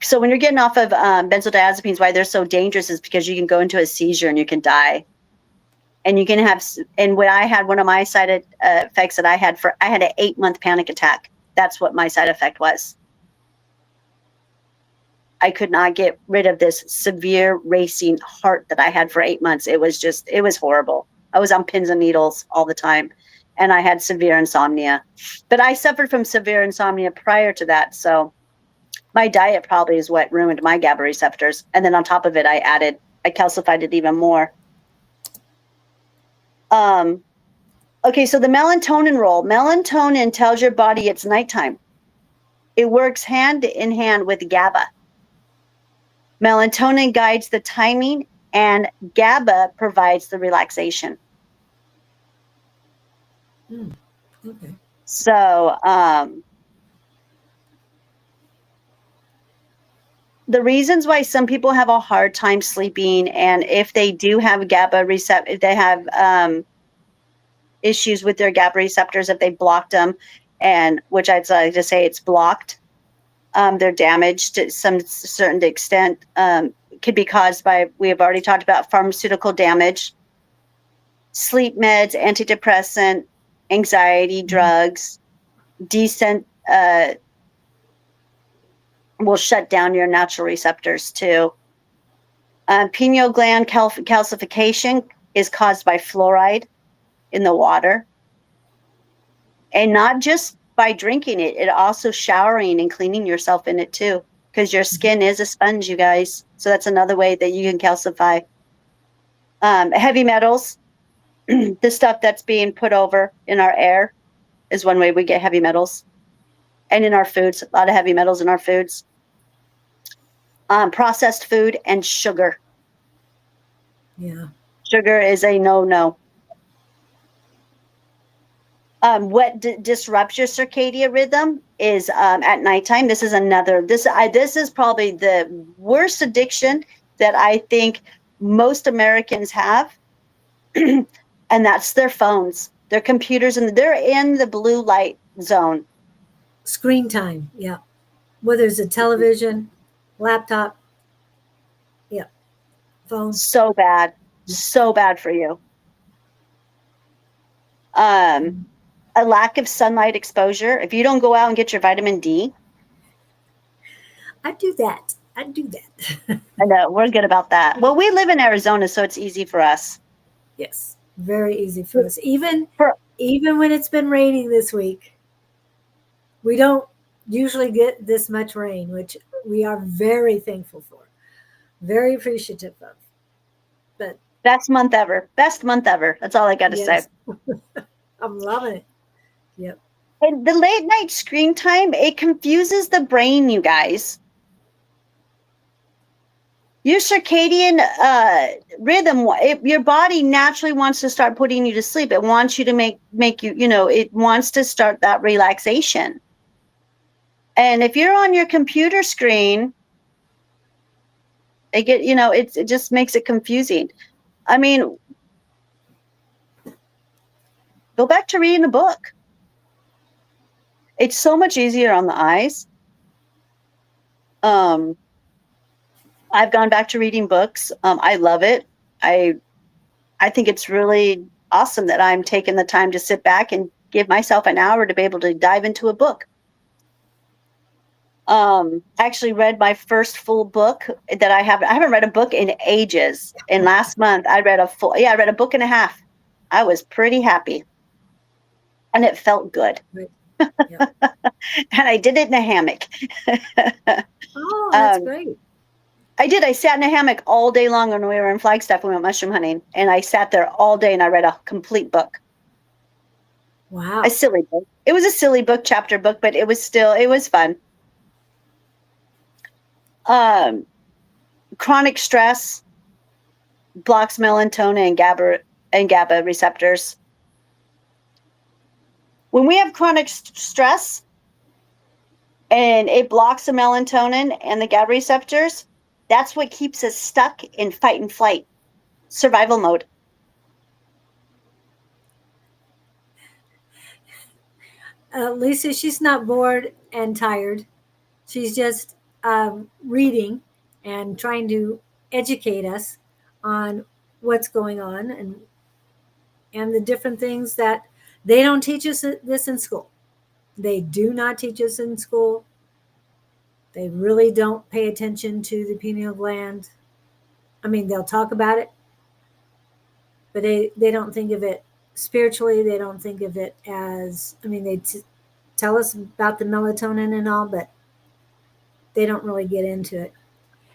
So when you're getting off of benzodiazepines, why they're so dangerous is because you can go into a seizure and you can die. And you can and when I had one of my side effects that I had an 8-month panic attack. That's what my side effect was. I could not get rid of this severe racing heart that I had for 8 months. It was horrible. I was on pins and needles all the time, and I had severe insomnia. But I suffered from severe insomnia prior to that. So my diet probably is what ruined my GABA receptors. And then on top of it, I calcified it even more. Okay, so the melatonin role. Melatonin tells your body it's nighttime. It works hand in hand with GABA. Melatonin guides the timing, and GABA provides the relaxation. Okay. So, the reasons why some people have a hard time sleeping, and if they do have GABA receptor, they have issues with their GABA receptors, if they blocked them, and which I'd like to say it's blocked, they're damaged to some certain extent. Could be caused by, we have already talked about pharmaceutical damage, sleep meds, antidepressant, anxiety drugs, decent will shut down your natural receptors too. Pineal gland calcification is caused by fluoride in the water, and not just by drinking it, it also showering and cleaning yourself in it too, because your skin is a sponge, you guys. So that's another way that you can calcify. Heavy metals, the stuff that's being put over in our air is one way we get heavy metals, and in our foods, a lot of heavy metals in our foods. Processed food and sugar. Yeah. Sugar is a no-no. What disrupts your circadian rhythm is at nighttime. This is another. This is probably the worst addiction that I think most Americans have, and that's their phones, their computers, and they're in the blue light zone. Screen time. Yeah. Whether it's a television, laptop, yeah, phone. So bad for you. A lack of sunlight exposure. If you don't go out and get your vitamin D, I do that. I do that. I know we're good about that. Well, we live in Arizona, so it's easy for us. Yes, very easy for us. Even For, when it's been raining this week, we don't usually get this much rain, which we are very thankful for, very appreciative of. But best month ever. Best month ever. That's all I got to say. I'm loving it. Yep. And the late night screen time, it confuses the brain, you guys. Your circadian rhythm, your body naturally wants to start putting you to sleep. It wants you to make you, it wants to start that relaxation. And if you're on your computer screen, it just makes it confusing. I mean, go back to reading a book. It's so much easier on the eyes. I've gone back to reading books. I love it. I think it's really awesome that I'm taking the time to sit back and give myself an hour to be able to dive into a book. I actually read my first full book that I haven't read a book in ages. And last month I read a book and a half. I was pretty happy. And it felt good. Right. Yep. And I did it in a hammock. Oh, that's great. I did. I sat in a hammock all day long when we were in Flagstaff. We went mushroom hunting, and I sat there all day and I read a complete book. Wow. A silly book. It was a silly book, chapter book, but it was fun. Chronic stress blocks melatonin and GABA receptors. When we have chronic stress and it blocks the melatonin and the GABA receptors, that's what keeps us stuck in fight and flight, survival mode. Lisa, she's not bored and tired. She's just reading and trying to educate us on what's going on and the different things that they don't teach us this in school. They do not teach us in school. They really don't pay attention to the pineal gland. I mean, they'll talk about it, but they don't think of it spiritually. They don't think of it as, I mean, they tell us about the melatonin and all, but they don't really get into it.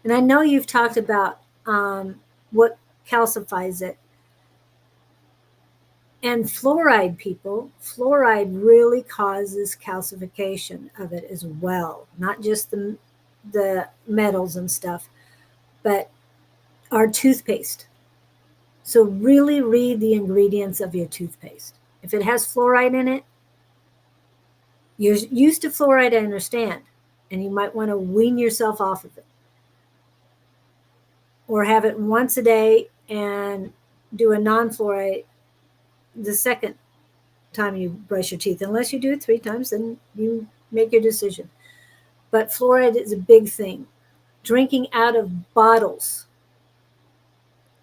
And I know you've talked about what calcifies it. And fluoride, people, fluoride really causes calcification of it as well, not just the metals and stuff, but our toothpaste. So really read the ingredients of your toothpaste. If it has fluoride in it, you're used to fluoride, I understand, and you might want to wean yourself off of it. Or have it once a day and do a non-fluoride the second time you brush your teeth. Unless you do it 3 times, then you make your decision. But fluoride is a big thing. Drinking out of bottles,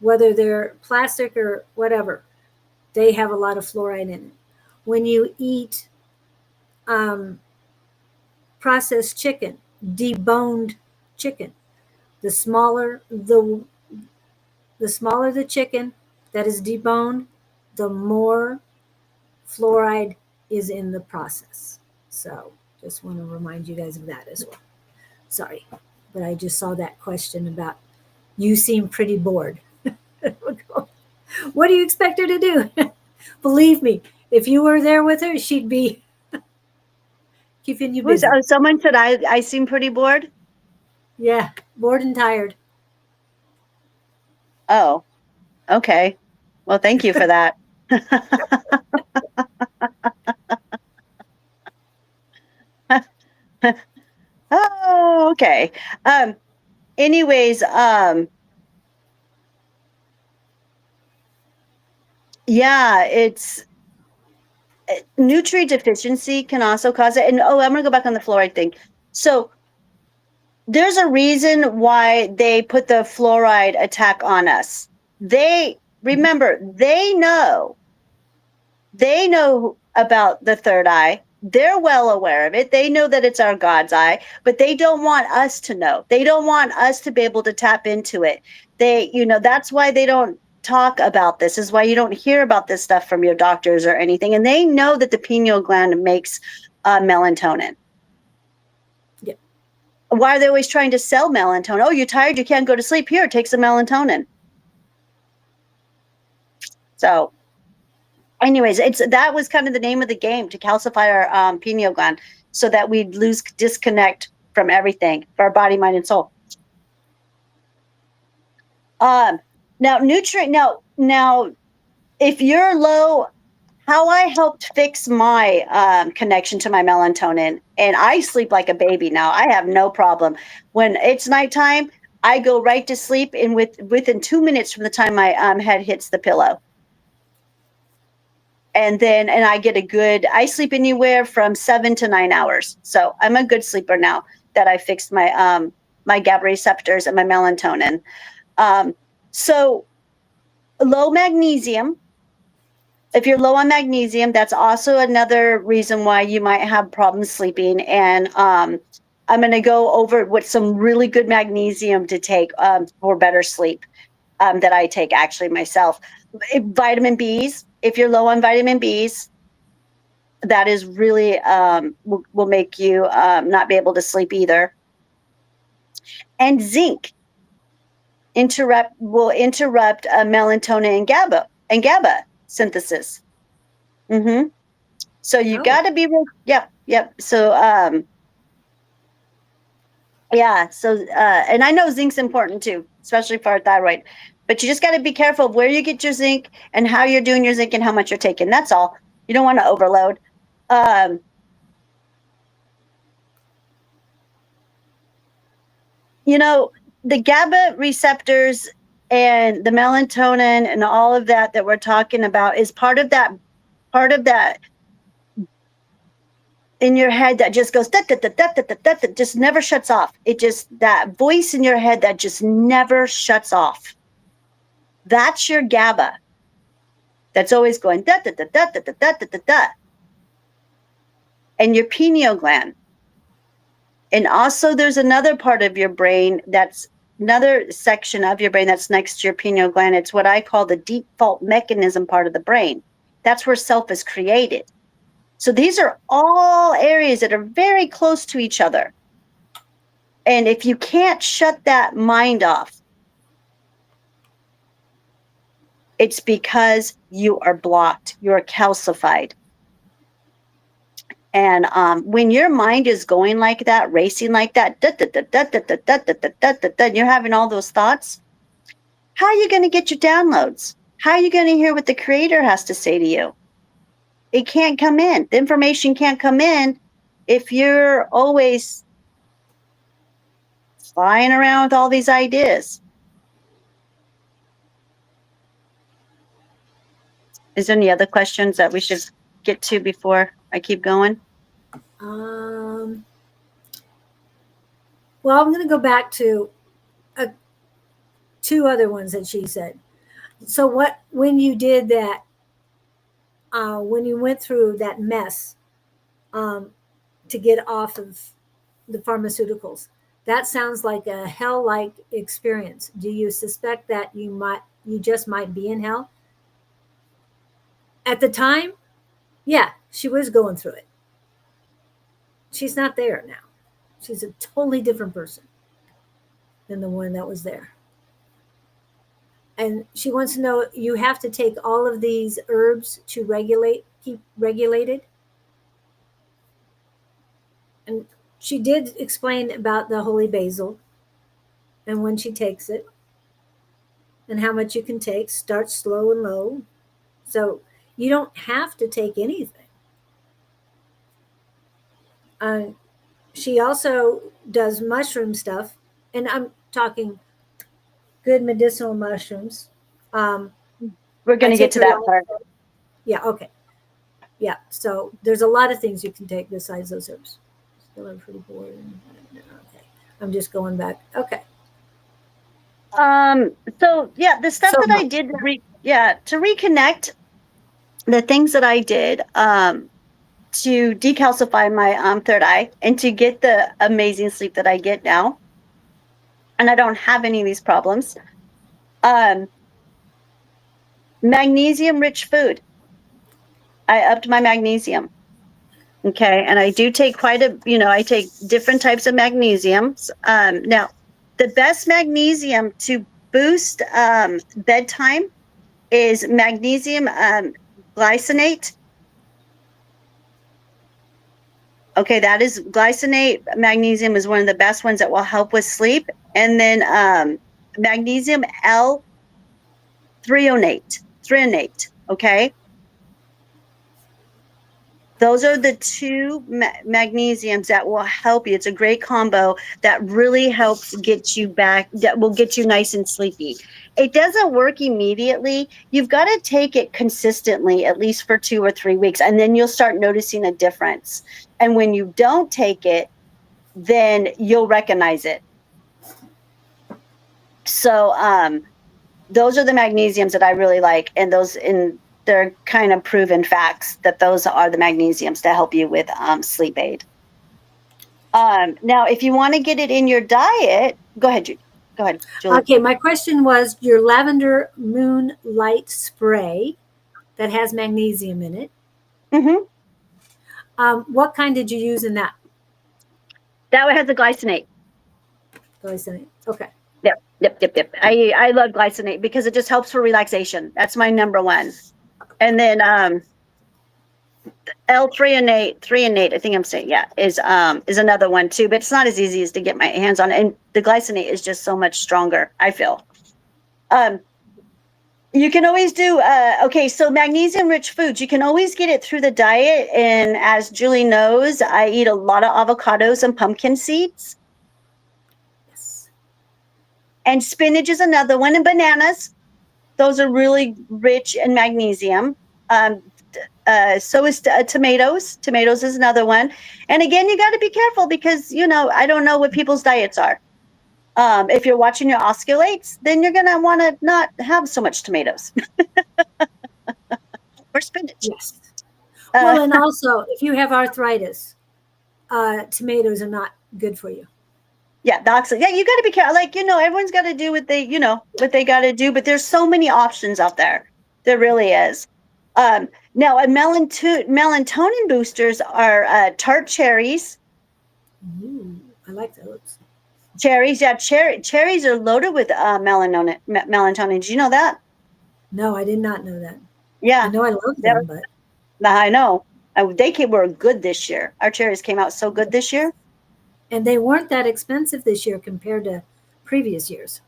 whether they're plastic or whatever, they have a lot of fluoride in it. When you eat processed chicken, deboned chicken, the smaller the chicken that is deboned, the more fluoride is in the process. So just want to remind you guys of that as well. Sorry, but I just saw that question about you seem pretty bored. What do you expect her to do? Believe me, if you were there with her, she'd be keeping you busy. Someone said I seem pretty bored. Yeah, bored and tired. Oh, okay. Well, thank you for that. Oh, okay. Anyways, yeah, it's nutrient deficiency can also cause it. And I'm going to go back on the fluoride thing. So there's a reason why they put the fluoride attack on us. Remember, they know about the third eye. They're well aware of it. They know that it's our God's eye, but they don't want us to know. They don't want us to be able to tap into it. That's why they don't talk about this, is why you don't hear about this stuff from your doctors or anything. And they know that the pineal gland makes melatonin. Yeah. Why are they always trying to sell melatonin? Oh, you're tired, you can't go to sleep. Here, take some melatonin. So anyways, that was kind of the name of the game, to calcify our pineal gland so that we'd disconnect from everything, for our body, mind, and soul. Now, if you're low, how I helped fix my connection to my melatonin, and I sleep like a baby now. I have no problem. When it's nighttime, I go right to sleep, and within 2 minutes from the time my head hits the pillow. And I sleep anywhere from 7 to 9 hours. So I'm a good sleeper now that I fixed my my GABA receptors and my melatonin. So low magnesium. If you're low on magnesium, that's also another reason why you might have problems sleeping. And I'm going to go over what some really good magnesium to take for better sleep that I take actually myself. Vitamin Bs. If you're low on vitamin Bs, that is really will make you not be able to sleep either. And zinc will interrupt melatonin and GABA synthesis. Mm-hmm. So you got to be yep. So yeah. So and I know zinc's important too, especially for our thyroid. But you just got to be careful of where you get your zinc and how you're doing your zinc and how much you're taking. That's all. You don't want to overload. The GABA receptors and the melatonin and all of that we're talking about is part of that in your head that just goes that just never shuts off. That voice in your head that just never shuts off. That's your GABA. That's always going da da da da da da da da da. And your pineal gland. And also there's another part of your brain another section of your brain that's next to your pineal gland. It's what I call the default mechanism part of the brain. That's where self is created. So these are all areas that are very close to each other. And if you can't shut that mind off, It's because you are blocked, you're calcified. And when your mind is going like that, racing like that, you're having all those thoughts, how are you going to get your downloads? How are you going to hear what the creator has to say to you? It can't come in. The information can't come in if you're always flying around with all these ideas. Is there any other questions that we should get to before I keep going? Well, I'm going to go back to two other ones that she said. So when you did that, when you went through that mess to get off of the pharmaceuticals, that sounds like a hell-like experience. Do you suspect that you just might be in hell? At the time, yeah, she was going through it. She's not there now. She's a totally different person than the one that was there. And she wants to know, you have to take all of these herbs to keep regulated. And she did explain about the holy basil and when she takes it and how much you can take. Start slow and low. So you don't have to take anything. She also does mushroom stuff, and I'm talking good medicinal mushrooms. We're going to get to that part. Yeah, okay. Yeah, so there's a lot of things you can take besides those herbs. Still I'm pretty bored. Okay, I'm just going back. Okay. So yeah, the stuff that I did to reconnect, the things that I did to decalcify my third eye and to get the amazing sleep that I get now, and I don't have any of these problems. Magnesium rich food. I upped my magnesium. Okay. And I do take I take different types of magnesiums. Now, the best magnesium to boost bedtime is magnesium glycinate. Okay, that is glycinate. Magnesium is one of the best ones that will help with sleep. And then magnesium L-threonate. Okay. Those are the two magnesiums that will help you. It's a great combo that really helps get you back, that will get you nice and sleepy. It doesn't work immediately. You've got to take it consistently, at least for 2 or 3 weeks, and then you'll start noticing a difference. And when you don't take it, then you'll recognize it. So those are the magnesiums that I really like, and they're kind of proven facts that those are the magnesiums to help you with sleep aid. Now, if you want to get it in your diet, go ahead, Julie. Okay, my question was your lavender moonlight spray that has magnesium in it. Mm-hmm. What kind did you use in that? That one has the glycinate. Glycinate. Okay. Yep. I love glycinate because it just helps for relaxation. That's my number one. And then L-threonate, I think I'm saying, is another one too, but it's not as easy as to get my hands on it. And the glycinate is just so much stronger, I feel. You can always do, so magnesium rich foods, you can always get it through the diet. And as Julie knows, I eat a lot of avocados and pumpkin seeds. Yes. And spinach is another one, and bananas. Those are really rich in magnesium. So is tomatoes. Tomatoes is another one. And again, you got to be careful because, I don't know what people's diets are. If you're watching your osculates, then you're going to want to not have so much tomatoes or spinach. Yes. Well, and also, if you have arthritis, tomatoes are not good for you. Yeah, you got to be careful. Everyone's got to do what they got to do, but there's so many options out there. There really is. Now, melatonin boosters are tart cherries. Ooh, I like those. Cherries, yeah, cherries are loaded with melatonin. Did you know that? No, I did not know that. I Yeah, know I love that them, but I know. Were good this year. Our cherries came out so good this year. and they weren't that expensive this year compared to previous years.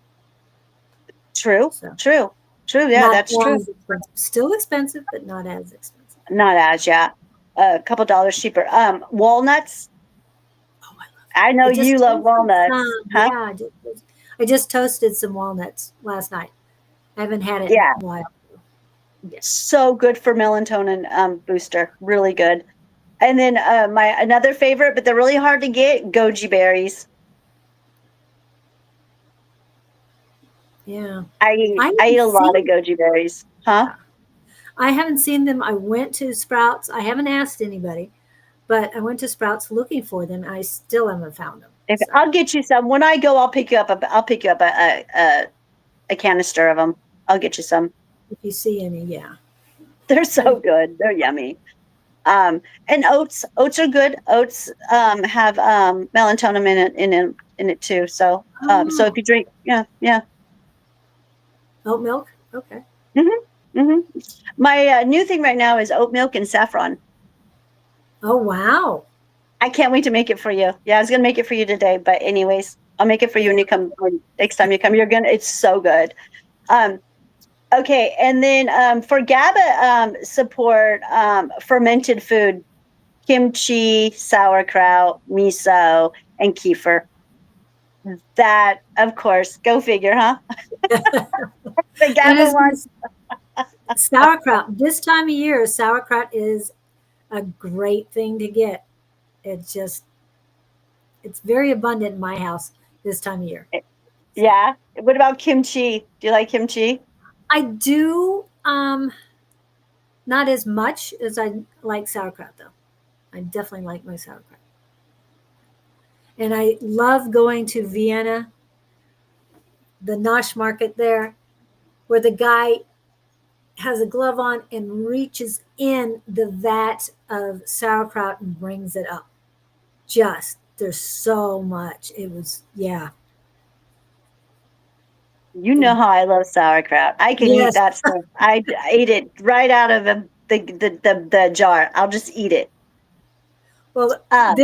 True, So true, true. Yeah, not that's true. as expensive. Still expensive, but not as expensive. Not as, yeah. A couple dollars cheaper. Walnuts. Oh, I love I it. know I you just love toasted walnuts, some. huh? Yeah, I just toasted some walnuts last night. I haven't had it in Yeah. a while. Yeah. So good for melatonin booster. Really good. And then my another favorite, but they're really hard to get, goji berries. Yeah. I eat haven't a lot of seen goji berries. Huh? yeah. I haven't seen them. I went to Sprouts. I haven't asked anybody, but I went to Sprouts looking for them. I still haven't found them. If So I'll get you some when I go, I'll pick you up a canister of them. I'll get you some. if you see any, yeah. They're I, so good. They're yummy. And oats are good. Oats have melatonin in it too. So so if oh, you drink, yeah. oat milk. Okay. Hmm. My new thing right now is oat milk and saffron. Oh wow. I can't wait to make it for you. Yeah, I was gonna make it for you today, but anyways, I'll make it for you when Yeah. you come. Next time you come, you're gonna. It's so good. Um, okay, and then for GABA support, fermented food, kimchi, sauerkraut, miso, and kefir. That, of course, go figure, huh? The And GABA it's one. sauerkraut. This time of year, sauerkraut is a great thing to get. It's just it's very abundant in my house this time of year. So Yeah. What about kimchi? Do you like kimchi? I do not as much as I like sauerkraut though. I definitely like my sauerkraut. And I love going to Vienna, the Nosh market there, where the guy has a glove on and reaches in the vat of sauerkraut and brings it up. Just there's so much. It was yeah. You know how I love sauerkraut. I can eat Yes. that stuff. I ate it right out of the jar. I'll just eat it. Well, Um,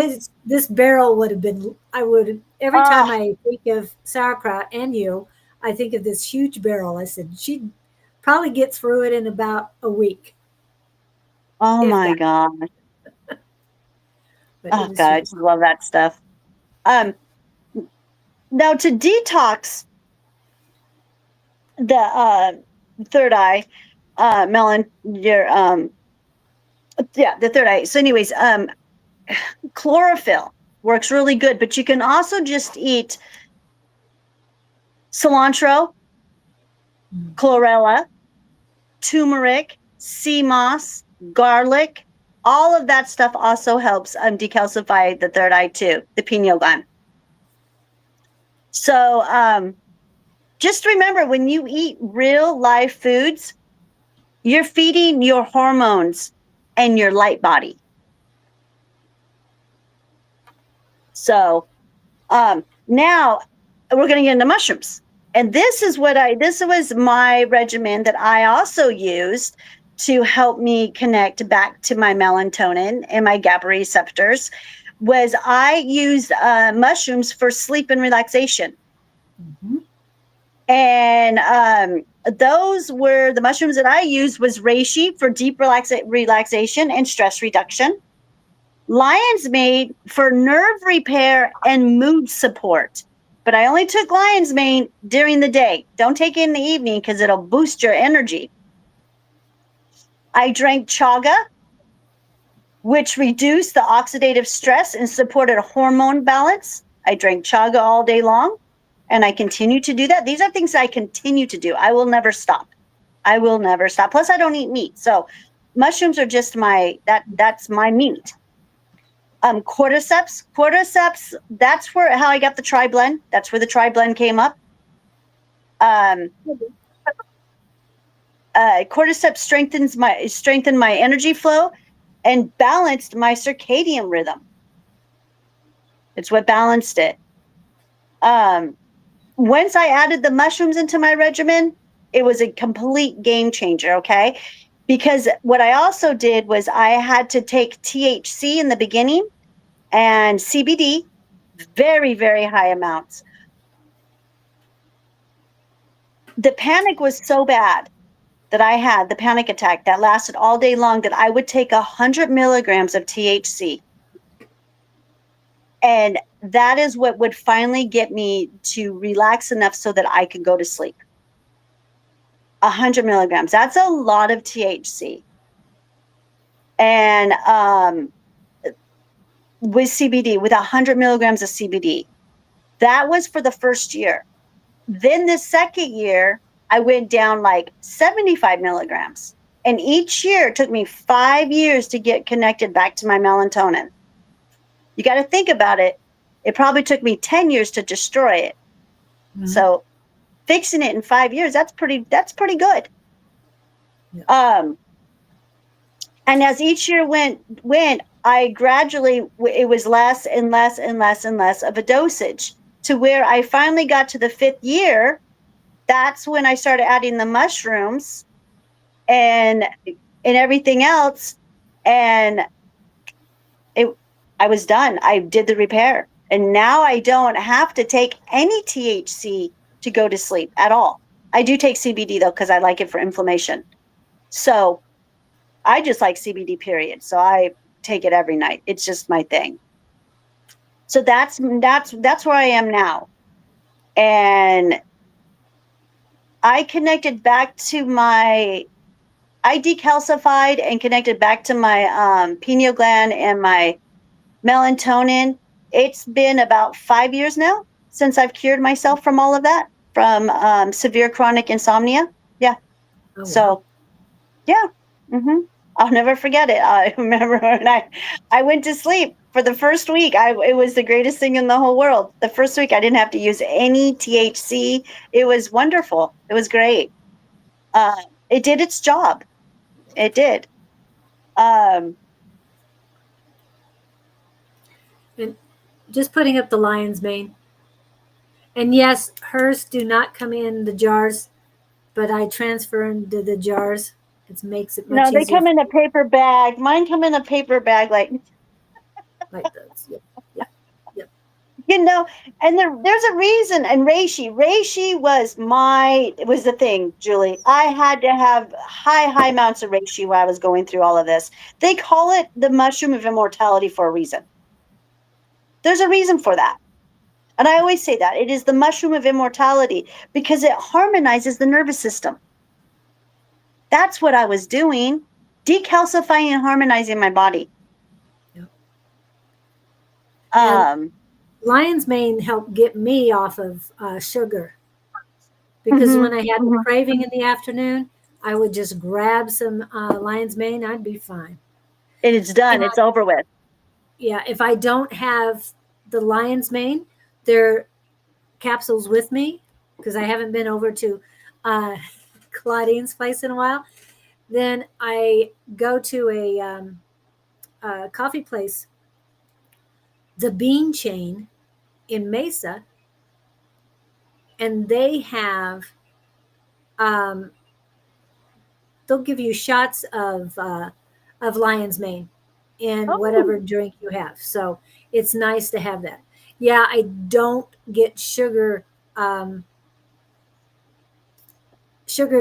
this barrel would have been. I would every time oh, I think of sauerkraut and you, I think of this huge barrel. I said she'd probably get through it in about a week, oh if my that. God. But it Oh was God, I huge. just love that stuff. Um, Now to detox the third eye, melon, your yeah, the third eye. So, anyways, chlorophyll works really good, but you can also just eat cilantro, Mm. chlorella, turmeric, sea moss, garlic. All of that stuff also helps decalcify the third eye too, the pineal gland. So just remember when you eat real live foods, you're feeding your hormones and your light body. So now we're going to get into mushrooms. And this was my regimen that I also used to help me connect back to my melatonin and my GABA receptors was I used mushrooms for sleep and relaxation. Mm-hmm. And those were the mushrooms that I used was reishi for deep relaxation and stress reduction. Lion's mane for nerve repair and mood support. But I only took lion's mane during the day. Don't take it in the evening because it'll boost your energy. I drank chaga, which reduced the oxidative stress and supported hormone balance. I drank chaga all day long and I continue to do that. These are things I continue to do. I will never stop. I will never stop. Plus, I don't eat meat. So mushrooms are just that's my meat. Cordyceps, that's where how I got the tri-blend. That's where the tri-blend came up. um Cordyceps strengthened my energy flow and balanced my circadian rhythm. It's what balanced it. Once I added the mushrooms into my regimen, It was a complete game changer. Okay. Because what I also did was I had to take THC in the beginning and CBD, very, very high amounts. The panic was so bad that I had, the panic attack that lasted all day long, that I would take 100 milligrams of THC. And that is what would finally get me to relax enough so that I could go to sleep. 100 milligrams. That's a lot of THC. And with CBD, with 100 milligrams of CBD, that was for the first year. Then the second year, I went down like 75 milligrams. And each year it took me 5 years to get connected back to my melatonin. You got to think about it. It probably took me 10 years to destroy it. Mm-hmm. So fixing it in 5 years, that's pretty good. Yeah. And as each year went, I gradually, it was less and less and less and less of a dosage, to where I finally got to the 5th year. That's when I started adding the mushrooms and everything else. And I was done. I did the repair. And now I don't have to take any THC to go to sleep at all. I do take CBD though, because I like it for inflammation. So I just like CBD, period. So I take it every night. It's just my thing. So that's where I am now. And I connected back to I decalcified and connected back to my pineal gland and my melatonin. It's been about 5 years now since I've cured myself from all of that, from severe chronic insomnia. Yeah. Oh, wow. So, yeah. Mm-hmm. I'll never forget it. I remember when I went to sleep for the first week. It was the greatest thing in the whole world. The first week I didn't have to use any THC. It was wonderful. It was great. It did its job. It did. And just putting up the lion's mane. And yes, hers do not come in the jars, but I transfer into the jars. It makes it much easier. No, they come in a paper bag. Mine come in a paper bag like those. Yep. You know, and there's a reason. And reishi was the thing, Julie. I had to have high amounts of reishi while I was going through all of this. They call it the mushroom of immortality for a reason. There's a reason for that. And I always say that it is the mushroom of immortality because it harmonizes the nervous system. That's what I was doing, decalcifying and harmonizing my body. Yep. Lion's mane helped get me off of sugar, because when I had the craving in the afternoon, I would just grab some lion's mane. I'd be fine. And it's done. It's over with. Yeah. If I don't have the lion's mane, they're capsules with me, because I haven't been over to Claudene's place in a while. Then I go to a coffee place, the Bean Chain in Mesa, and they have they'll give you shots of lion's mane in whatever drink you have. So it's nice to have that. Yeah, I don't get sugar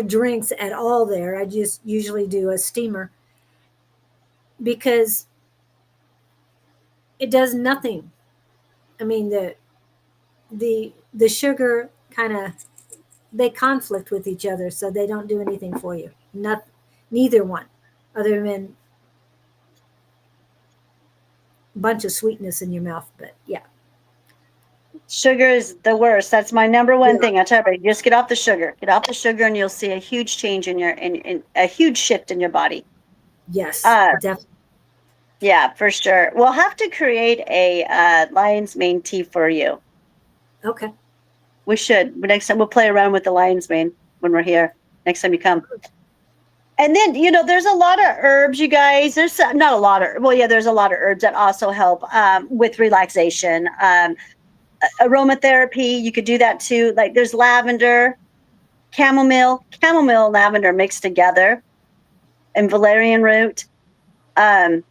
drinks at all there. I just usually do a steamer, because it does nothing. I mean, the sugar kind of, they conflict with each other, so they don't do anything for you. Neither one, other than a bunch of sweetness in your mouth. But yeah, sugar is the worst. That's my number one thing. I tell you, just get off the sugar. Get off the sugar, and you'll see a huge change in a huge shift in your body. Yes, definitely. Yeah, for sure. We'll have to create a lion's mane tea for you. Okay. We should. Next time we'll play around with the lion's mane when we're here. Next time you come. And then, there's a lot of herbs, you guys. There's not a lot of, there's a lot of herbs that also help with relaxation. Aromatherapy, you could do that too. Like there's lavender. chamomile, lavender mixed together, and valerian root, passion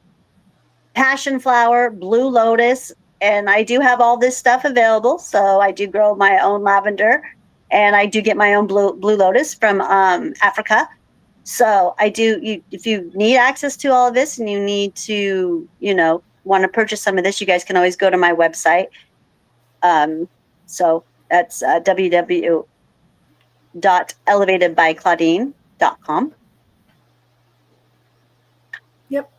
flower, blue lotus, and I do have all this stuff available. So I do grow my own lavender, and I do get my own blue lotus from Africa. So I do. If you need access to all of this, and you need to, want to purchase some of this, you guys can always go to my website. So that's www.elevatedbyclaudene.com. Yep.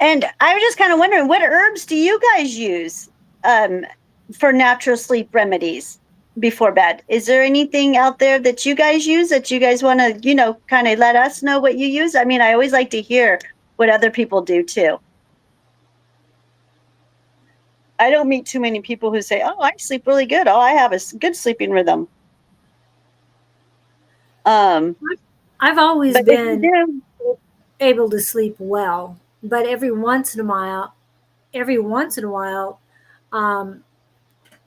And I was just kind of wondering, what herbs do you guys use for natural sleep remedies before bed? Is there anything out there that you guys use that you guys want to, kind of let us know what you use? I mean, I always like to hear what other people do too. I don't meet too many people who say, "Oh, I sleep really good. Oh, I have a good sleeping rhythm." I've always been do, able to sleep well, but every once in a while,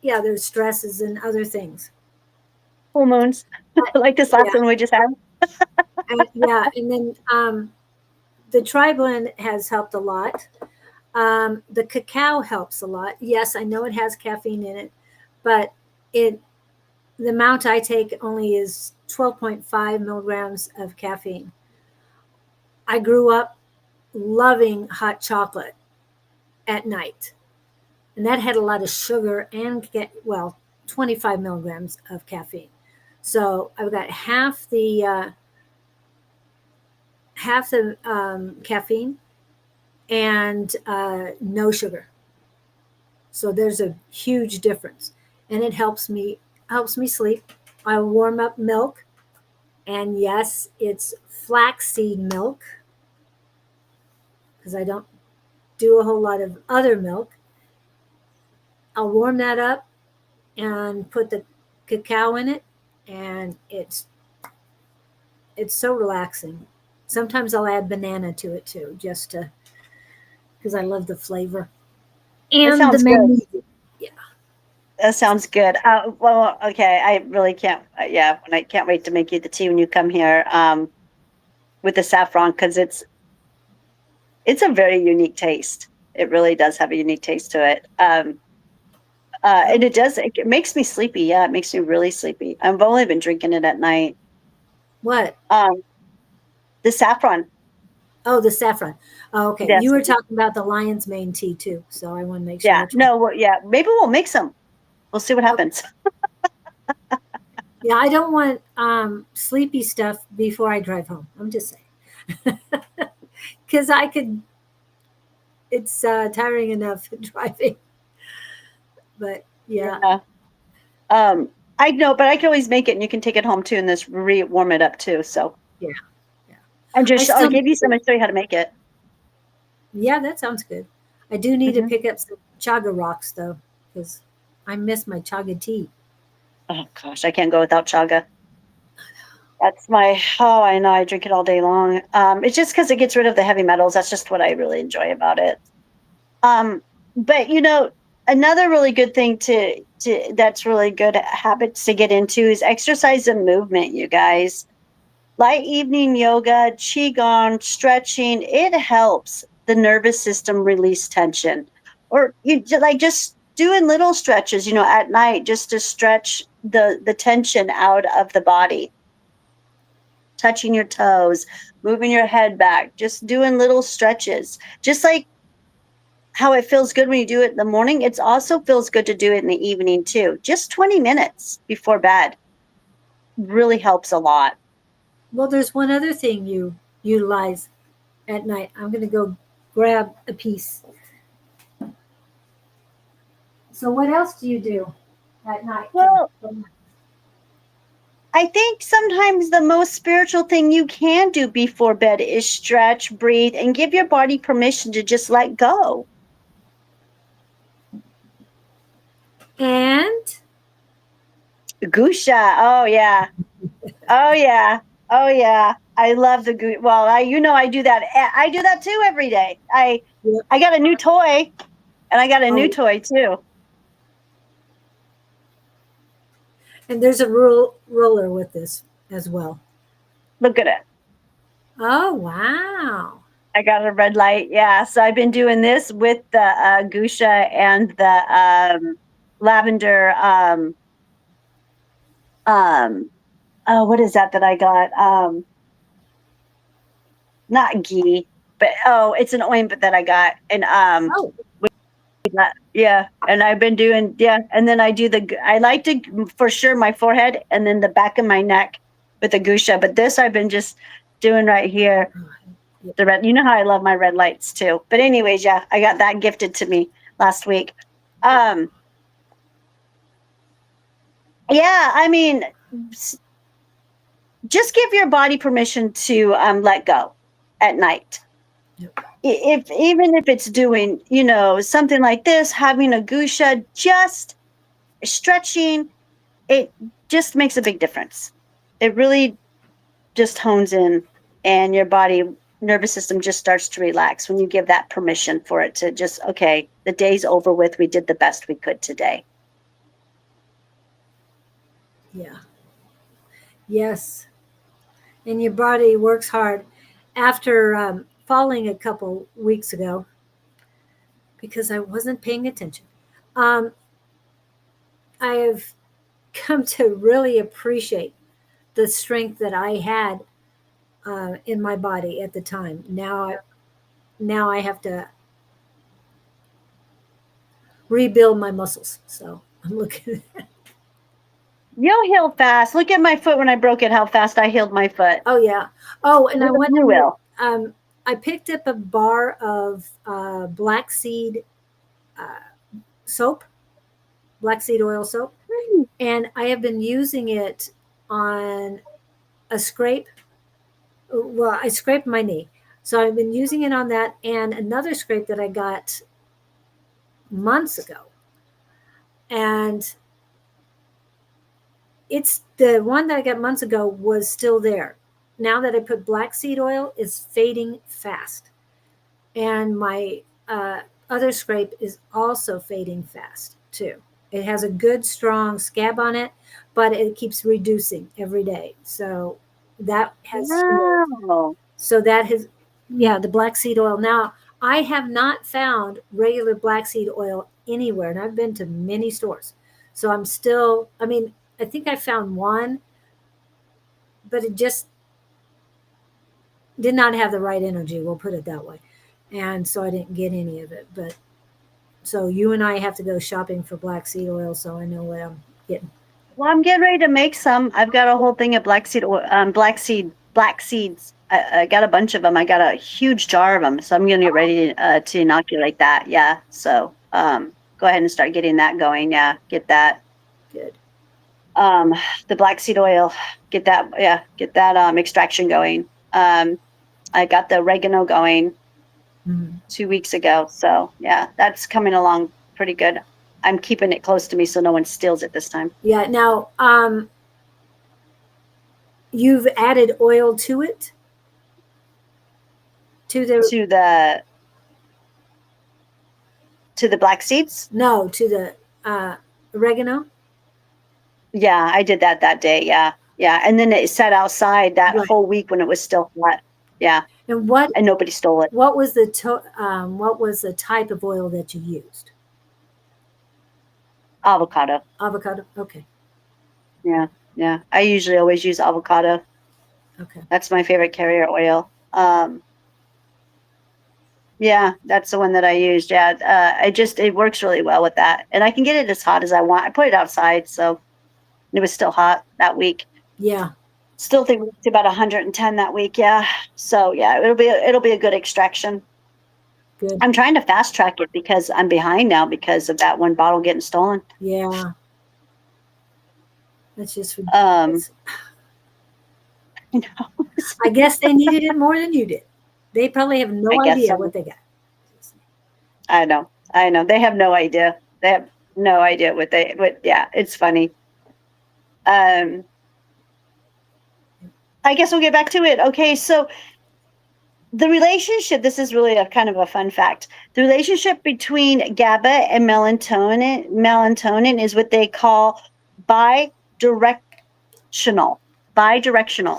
yeah, there's stresses and other things. hormones, like this last Yeah, one we just had. yeah, and then the tri-blend has helped a lot. The cacao helps a lot. Yes, I know it has caffeine in it, but the amount I take only is 12.5 milligrams of caffeine. I grew up loving hot chocolate at night, and that had a lot of sugar and 25 milligrams of caffeine. So I've got half the caffeine and no sugar. So there's a huge difference, and it helps me sleep. I warm up milk, and yes, it's flaxseed milk because I don't do a whole lot of other milk. I'll warm that up and put the cacao in it, and it's so relaxing. Sometimes I'll add banana to it too, just to because I love the flavor It and the sounds good. magnesium. Yeah. That sounds good. Well, okay. I really can't. Yeah, and I can't wait to make you the tea when you come here with the saffron, because it's a very unique taste. It really does have a unique taste to it. And it makes me sleepy. Yeah, it makes me really sleepy. I've only been drinking it at night. What? The saffron. Oh, the saffron. Oh, okay. You Yes. were talking about the lion's mane tea too, so I want to make sure Yeah. which one. No. Yeah. Maybe we'll mix them. We'll see what happens. Yeah, I don't want sleepy stuff before I drive home. I'm just saying, because I could. It's tiring enough driving, but yeah, Yeah. I know, but I can always make it, and you can take it home too, and just warm it up too. So yeah, yeah. I'll give you some and show you how to make it. Yeah, that sounds good. I do need to Mm-hmm. pick up some chaga rocks though, because I miss my chaga tea. Oh gosh, I can't go without chaga. That's I know, I drink it all day long. It's just because it gets rid of the heavy metals. That's just what I really enjoy about it. Um, but another really good thing that's really good habits to get into is exercise and movement, you guys. Light evening yoga, qigong, stretching, it helps the nervous system release tension. Or just doing little stretches, at night, just to stretch the tension out of the body. Touching your toes, moving your head back, just doing little stretches. Just like how it feels good when you do it in the morning, it also feels good to do it in the evening too. Just 20 minutes before bed really helps a lot. Well, there's one other thing you utilize at night. I'm going to go grab a piece. So, what else do you do at night? Well, I think sometimes the most spiritual thing you can do before bed is stretch, breathe, and give your body permission to just let go. And Gusha. Oh yeah. Oh yeah. Oh yeah. I love the gusha. Well, I do that. I do that too every day. I got a new toy, and I got a new toy too. And there's a roller with this as well. Look at it. Oh, wow. I got a red light. Yeah. So I've been doing this with the Gusha and the lavender. Oh, what is that I got? Not ghee, but it's an ointment that I got. And Oh, yeah. And I've been doing, yeah. And then I like to, for sure, my forehead and then the back of my neck with the Gusha. But this I've been just doing right here. The red, you know how I love my red lights too. But anyways, yeah, I got that gifted to me last week. Yeah, I mean, just give your body permission to let go at night. yep. If even if it's doing, something like this, having a Gusha, just stretching, it just makes a big difference. It really just hones in, and your body nervous system just starts to relax when you give that permission for it to just, okay, the day's over with. We did the best we could today. Yeah. Yes. And your body works hard. After falling a couple weeks ago, because I wasn't paying attention, I have come to really appreciate the strength that I had in my body at the time. Now I have to rebuild my muscles. So I'm looking. You'll heal fast. Look at my foot when I broke it, how fast I healed my foot. Oh yeah. Oh, and I went. You will. I picked up a bar of black seed soap, black seed oil soap, and I have been using it on a scrape. Well, I scraped my knee, so I've been using it on that and another scrape that I got months ago, and it's the one that I got months ago was still there. Now that I put black seed oil, it's fading fast, and my other scrape is also fading fast too. It has a good strong scab on it, but it keeps reducing every day. So that has Wow. so that has yeah, the black seed oil. Now I have not found regular black seed oil anywhere, and I've been to many stores. So I'm still, I mean, I think I found one, but it just did not have the right energy, we'll put it that way. And so I didn't get any of it. But so you and I have to go shopping for black seed oil so I know what I'm getting. Well, I'm getting ready to make some. I've got a whole thing of black seeds. I got a bunch of them. I got a huge jar of them, so I'm going to get ready to inoculate that. Yeah. So go ahead and start getting that going. Yeah, get that. Good. The black seed oil. Get that. Yeah, get that extraction going. I got the oregano going 2 weeks ago. So yeah, that's coming along pretty good. I'm keeping it close to me so no one steals it this time. Yeah. Now, you've added oil to it? To the black seeds? No, to the oregano? Yeah, I did that day. Yeah. Yeah. And then it sat outside that whole week when it was still hot. Yeah. And nobody stole it. What was the type of oil that you used? Avocado. Avocado. Okay. Yeah. Yeah. I usually always use avocado. Okay. That's my favorite carrier oil. Yeah, that's the one that I used. Yeah. It works really well with that. And I can get it as hot as I want. I put it outside, so it was still hot that week. Yeah. Still think it's about 110 that week. Yeah. So yeah, it'll be a good extraction. Good. I'm trying to fast track it because I'm behind now because of that one bottle getting stolen. Yeah. That's just ridiculous. I guess they needed it more than you did. They probably have no idea what they got. I know. They have no idea. They have no idea yeah, it's funny. I guess we'll get back to it. Okay, so the relationship, this is really a kind of a fun fact. The relationship between GABA and melatonin is what they call bidirectional.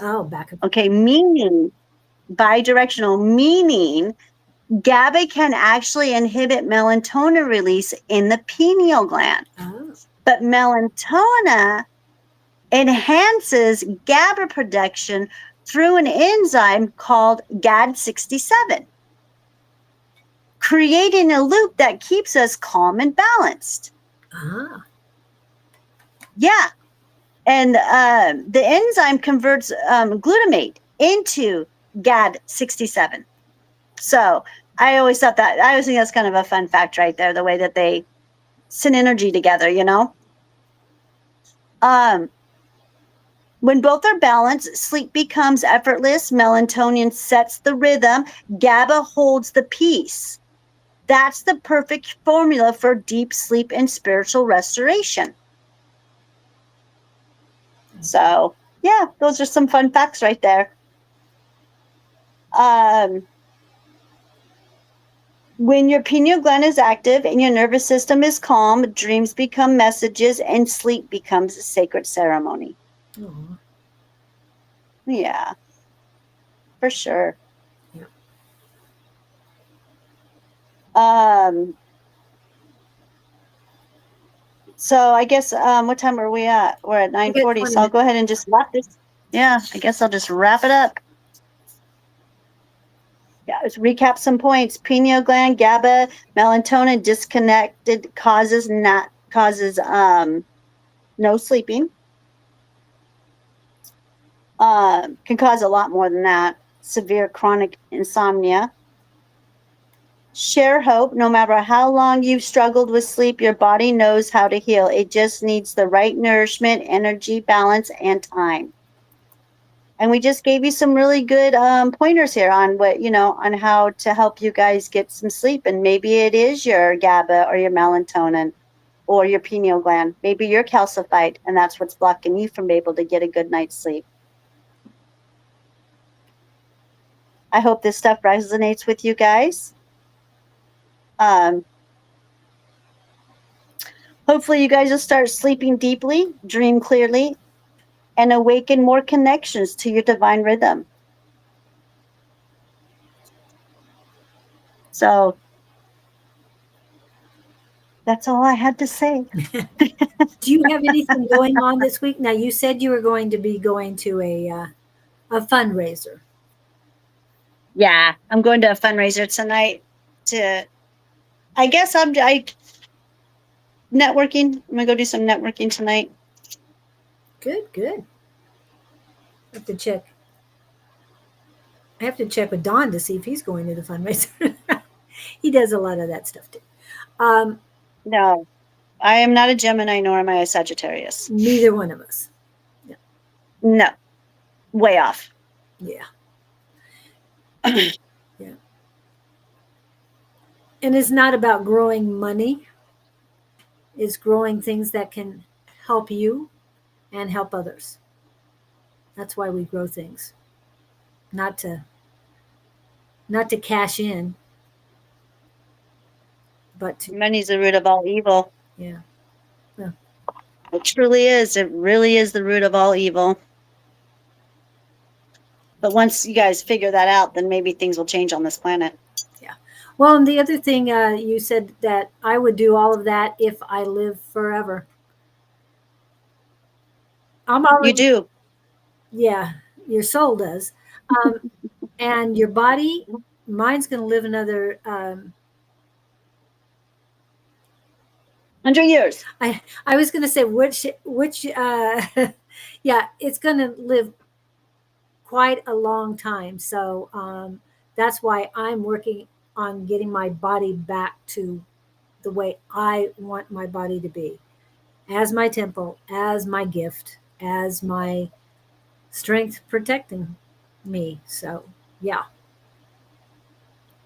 Oh, back and forth. Okay, meaning bidirectional, meaning GABA can actually inhibit melatonin release in the pineal gland. Oh. But melatonin enhances GABA production through an enzyme called GAD67, creating a loop that keeps us calm and balanced. Ah. Yeah. And the enzyme converts glutamate into GAD67. So I always think that's kind of a fun fact right there, the way that they send energy together, you know? When both are balanced, sleep becomes effortless, melatonin sets the rhythm, GABA holds the peace. That's the perfect formula for deep sleep and spiritual restoration. So, yeah, those are some fun facts right there. When your pineal gland is active and your nervous system is calm, dreams become messages and sleep becomes a sacred ceremony. Oh. Yeah, for sure. Yeah. So I guess what time are we at? We're at 9:40. So I'll go ahead and just wrap this. Yeah, I guess I'll just wrap it up. Yeah, let's recap some points. Pineal gland, GABA, melatonin disconnected causes no sleeping. Can cause a lot more than that. Severe chronic insomnia. Share hope. No matter how long you've struggled with sleep, your body knows how to heal. It just needs the right nourishment, energy, balance, and time. And we just gave you some really good pointers here on on how to help you guys get some sleep. And maybe it is your GABA or your melatonin or your pineal gland. Maybe you're calcified, and that's what's blocking you from being able to get a good night's sleep. I hope this stuff resonates with you guys. Hopefully you guys will start sleeping deeply, dream clearly, and awaken more connections to your divine rhythm. So that's all I had to say. Do you have anything going on this week? Now, you said you were going to be going to a fundraiser. Yeah, I'm going to a fundraiser tonight. I guess I networking. I'm gonna go do some networking tonight. Good, good. I have to check. I have to check with Don to see if he's going to the fundraiser. He does a lot of that stuff too. No, I am not a Gemini, nor am I a Sagittarius. Neither one of us. Yeah. No, way off. Yeah. Yeah. And it's not about growing money. It's growing things that can help you and help others. That's why we grow things. Not to cash in, but to Money's the root of all evil. Yeah. It truly is. It really is the root of all evil. But once you guys figure that out, then maybe things will change on this planet. Yeah. Well, and the other thing you said that I would do all of that if I live forever. I'm already. You do. Yeah, your soul does, and your body. Mine's going to live another 100 years. I was going to say which yeah, it's going to live quite a long time. So that's why I'm working on getting my body back to the way I want my body to be, as my temple, as my gift, as my strength protecting me. So yeah,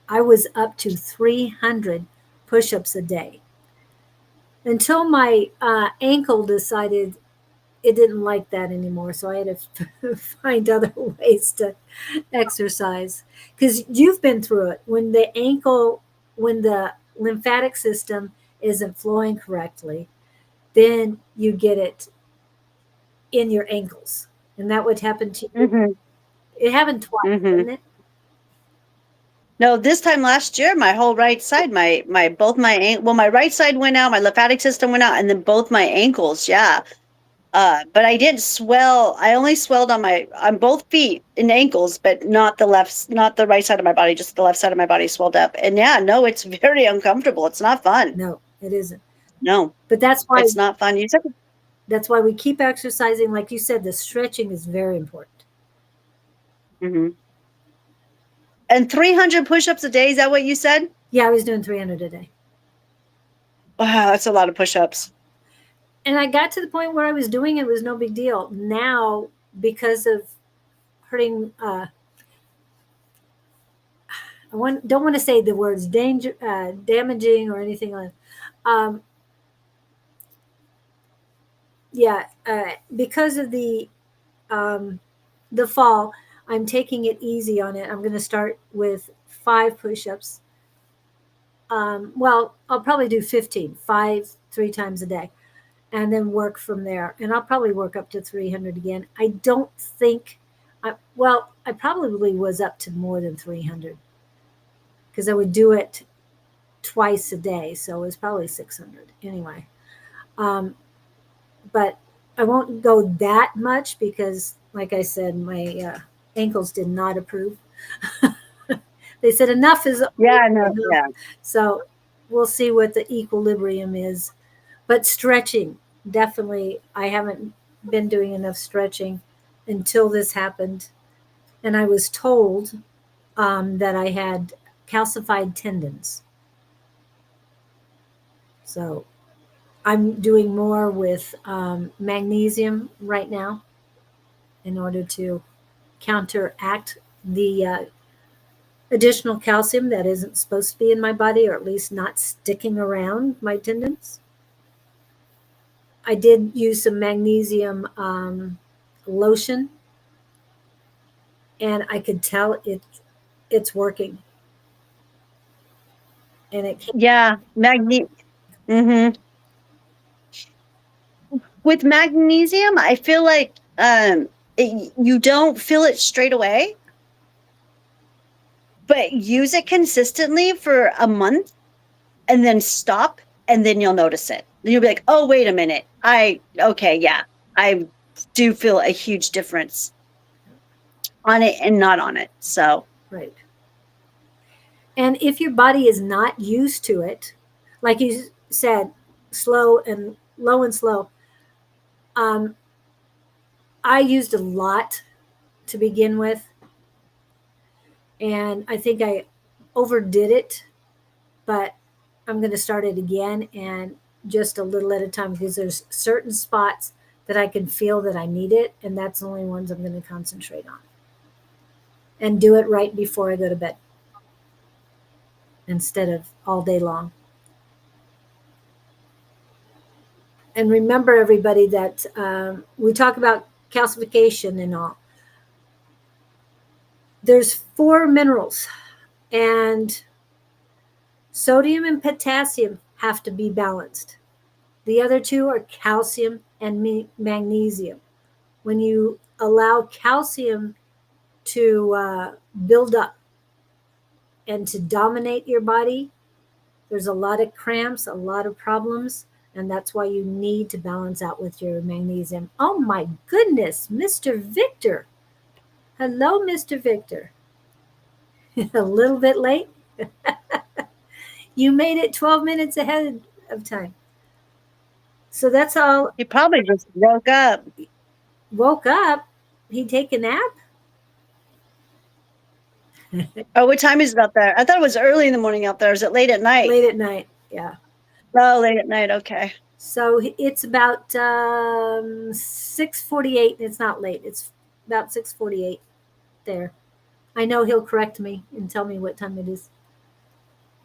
I was up to 300 push-ups a day until my ankle decided it didn't like that anymore. So I had to find other ways to exercise, because you've been through it. When the lymphatic system isn't flowing correctly, then you get it in your ankles. And that would happen to you. Mm-hmm. It happened twice, Mm-hmm. didn't it? No, this time last year, my whole right side, my both my well, my right side went out, my lymphatic system went out, and then both my ankles. Yeah. But I did swell. I only swelled on both feet and ankles, but not the right side of my body, just the left side of my body swelled up. And yeah, no, it's very uncomfortable. It's not fun. No, it isn't. No, But it's not fun. You took. that's why we keep exercising. Like you said, the stretching is very important. Mm-hmm. And 300 push-ups a day. Is that what you said? Yeah, I was doing 300 a day. Wow, that's a lot of push-ups. And I got to the point where I was doing it, it was no big deal. Now, because of hurting, don't want to say the words damaging or anything like that. Yeah, because of the fall, I'm taking it easy on it. I'm going to start with 5 push-ups. Well, I'll probably do 15, 5, 3 times a day, and then work from there. And I'll probably work up to 300 again. I don't think, I probably was up to more than 300 because I would do it twice a day. So it was probably 600 anyway. But I won't go that much because, like I said, my ankles did not approve. They said enough is Yeah, no, enough. yeah. So we'll see what the equilibrium is. But stretching, definitely, I haven't been doing enough stretching until this happened. And I was told that I had calcified tendons. So I'm doing more with magnesium right now in order to counteract the additional calcium that isn't supposed to be in my body, or at least not sticking around my tendons. I did use some magnesium lotion, and I could tell it's working. And it came, Yeah, hmm With magnesium, I feel like you don't feel it straight away, but use it consistently for a month and then stop, and then you'll notice it. Then you'll be like, "Oh, wait a minute. Okay, yeah. I do feel a huge difference on it and not on it." So, right. And if your body is not used to it, like you said, slow and low and slow, um, I used a lot to begin with, and I think I overdid it, but I'm going to start it again and just a little at a time because there's certain spots that I can feel that I need it, and that's the only ones I'm going to concentrate on and do it right before I go to bed instead of all day long. And remember, everybody, that we talk about calcification and all. There's 4 minerals, and sodium and potassium have to be balanced. The other 2 are calcium and magnesium. When you allow calcium to build up and to dominate your body, there's a lot of cramps, a lot of problems, and that's why you need to balance out with your magnesium. Oh my goodness, Mr. Victor. Hello, Mr. Victor. A little bit late. You made it 12 minutes ahead of time. So that's all. he probably just woke up. Woke up. He take a nap. Oh, what time is it out there? I thought it was early in the morning out there. Is it late at night? Late at night. Yeah. Oh, late at night. Okay. So it's about 6:48. It's not late. It's about 6:48 there. I know he'll correct me and tell me what time it is.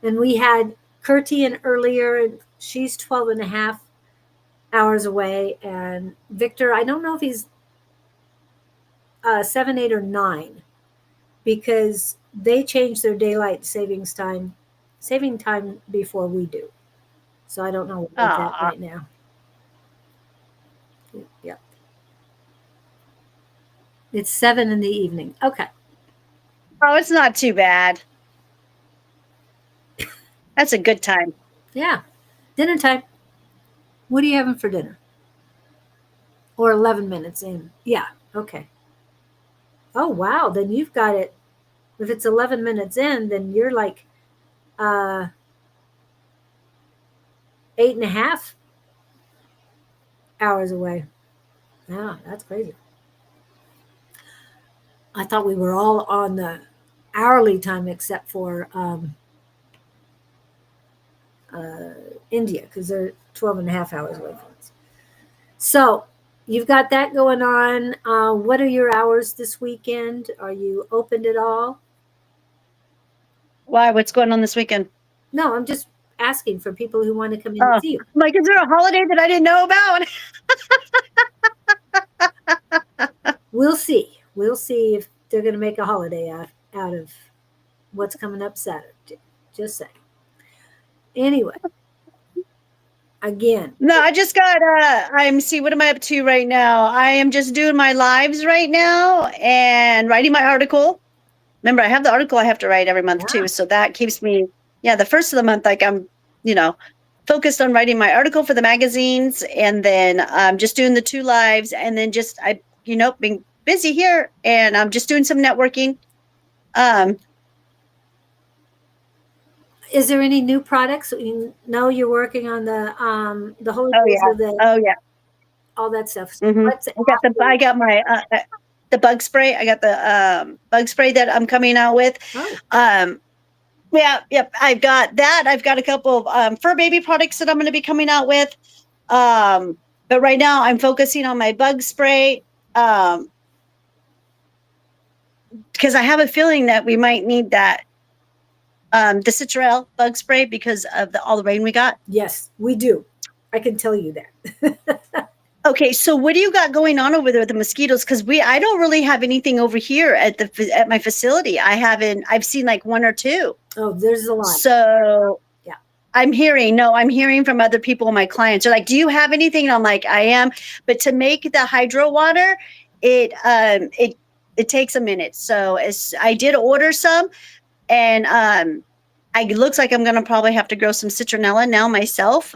And we had Curti in earlier, and she's 12 and a half hours away. And Victor, I don't know if he's 7, 8, or 9 because they change their daylight saving time before we do. So I don't know what it's at Ah, right now. Yeah. It's 7 in the evening. Okay. Oh, it's not too bad. That's a good time. Yeah. Dinner time. What are you having for dinner? Or 11 minutes in. Yeah. Okay. Oh, wow. Then you've got it. If it's 11 minutes in, then you're like uh, 8.5 hours away. Yeah, that's crazy. I thought we were all on the hourly time except for uh, India because they're 12.5 hours away from us. So you've got that going on. What are your hours this weekend? Are you opened at all? Why? What's going on this weekend? No, I'm just asking for people who want to come in and Oh, see you. like, is there a holiday that I didn't know about? We'll see. We'll see if they're going to make a holiday out of what's coming up Saturday. Just saying. Anyway, again, No, I just got what am I up to right now? I am just doing my lives right now and writing my article. Remember, I have the article I have to write every month yeah. too, so that keeps me, the first of the month, like I'm, you know, focused on writing my article for the magazines, and then just doing the 2 lives, and then just being busy here, and I'm just doing some networking. Is there any new products? You know, you're working on the Oh holidays yeah, with the oh yeah. all that stuff. So Mm-hmm. what's I after? got my the bug spray. I got the bug spray that I'm coming out with. Oh, Um, yeah, yep. I've got that. I've got a couple of fur baby products that I'm going to be coming out with. But right now I'm focusing on my bug spray because I have a feeling that we might need that the Citrel bug spray because of all the rain we got. yes, we do. I can tell you that. Okay, so what do you got going on over there with the mosquitoes? Because I don't really have anything over here at my facility. I've seen like 1 or 2. Oh, there's a lot. So Yeah. I'm hearing from other people, my clients are like, do you have anything? And I'm like, I am. But to make the hydro water, it takes a minute. So I did order some, and it looks like I'm going to probably have to grow some citronella now myself.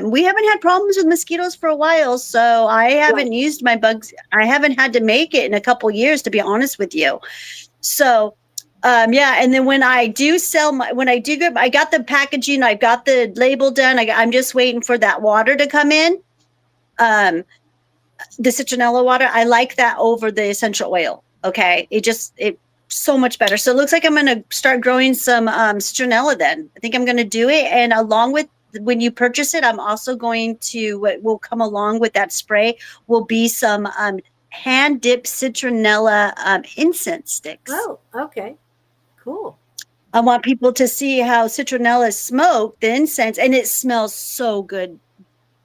We haven't had problems with mosquitoes for a while, so I haven't used my bugs. I haven't had to make it in a couple years, to be honest with you. So, yeah. And then when I do I got the packaging, I got the label done. I'm just waiting for that water to come in. The citronella water, I like that over the essential oil. Okay. It so much better. So it looks like I'm going to start growing some citronella then. I think I'm going to do it. And along with, when you purchase it, I'm also going to, what will come along with that spray will be some hand dipped citronella incense sticks. Oh, okay. Cool. I want people to see how citronella is smoked, the incense, and it smells so good,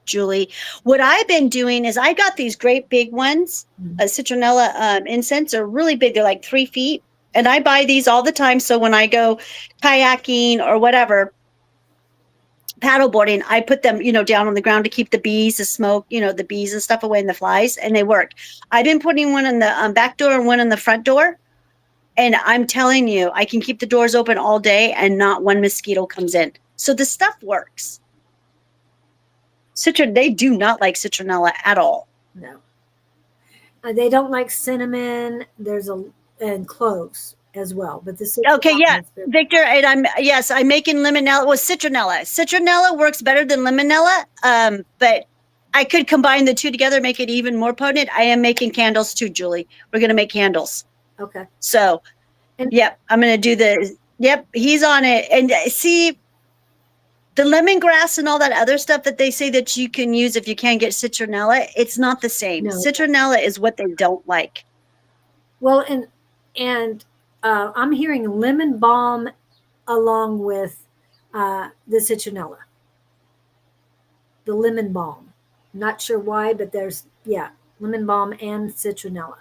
Julie. What I've been doing is I got these great big ones. Citronella incense are really big. They're like 3 feet. And I buy these all the time. So when I go kayaking or whatever, paddleboarding, I put them, down on the ground to keep the bees, the smoke, the bees and stuff away and the flies, and they work. I've been putting one on the back door and one on the front door. And I'm telling you, I can keep the doors open all day and not one mosquito comes in. So the stuff works. They do not like citronella at all. No. They don't like cinnamon. And cloves as well. But the Okay, yeah, Victor, and I'm making limonella with citronella. Citronella works better than limonella, but I could combine the two together, make it even more potent. I am making candles too, Julie. We're going to make candles. Okay. So, yep, I'm going to do yep, he's on it. And see, the lemongrass and all that other stuff that they say that you can use if you can't get citronella, it's not the same. No. Citronella is what they don't like. Well, and I'm hearing lemon balm along with the citronella. The lemon balm. Not sure why, but there's lemon balm and citronella.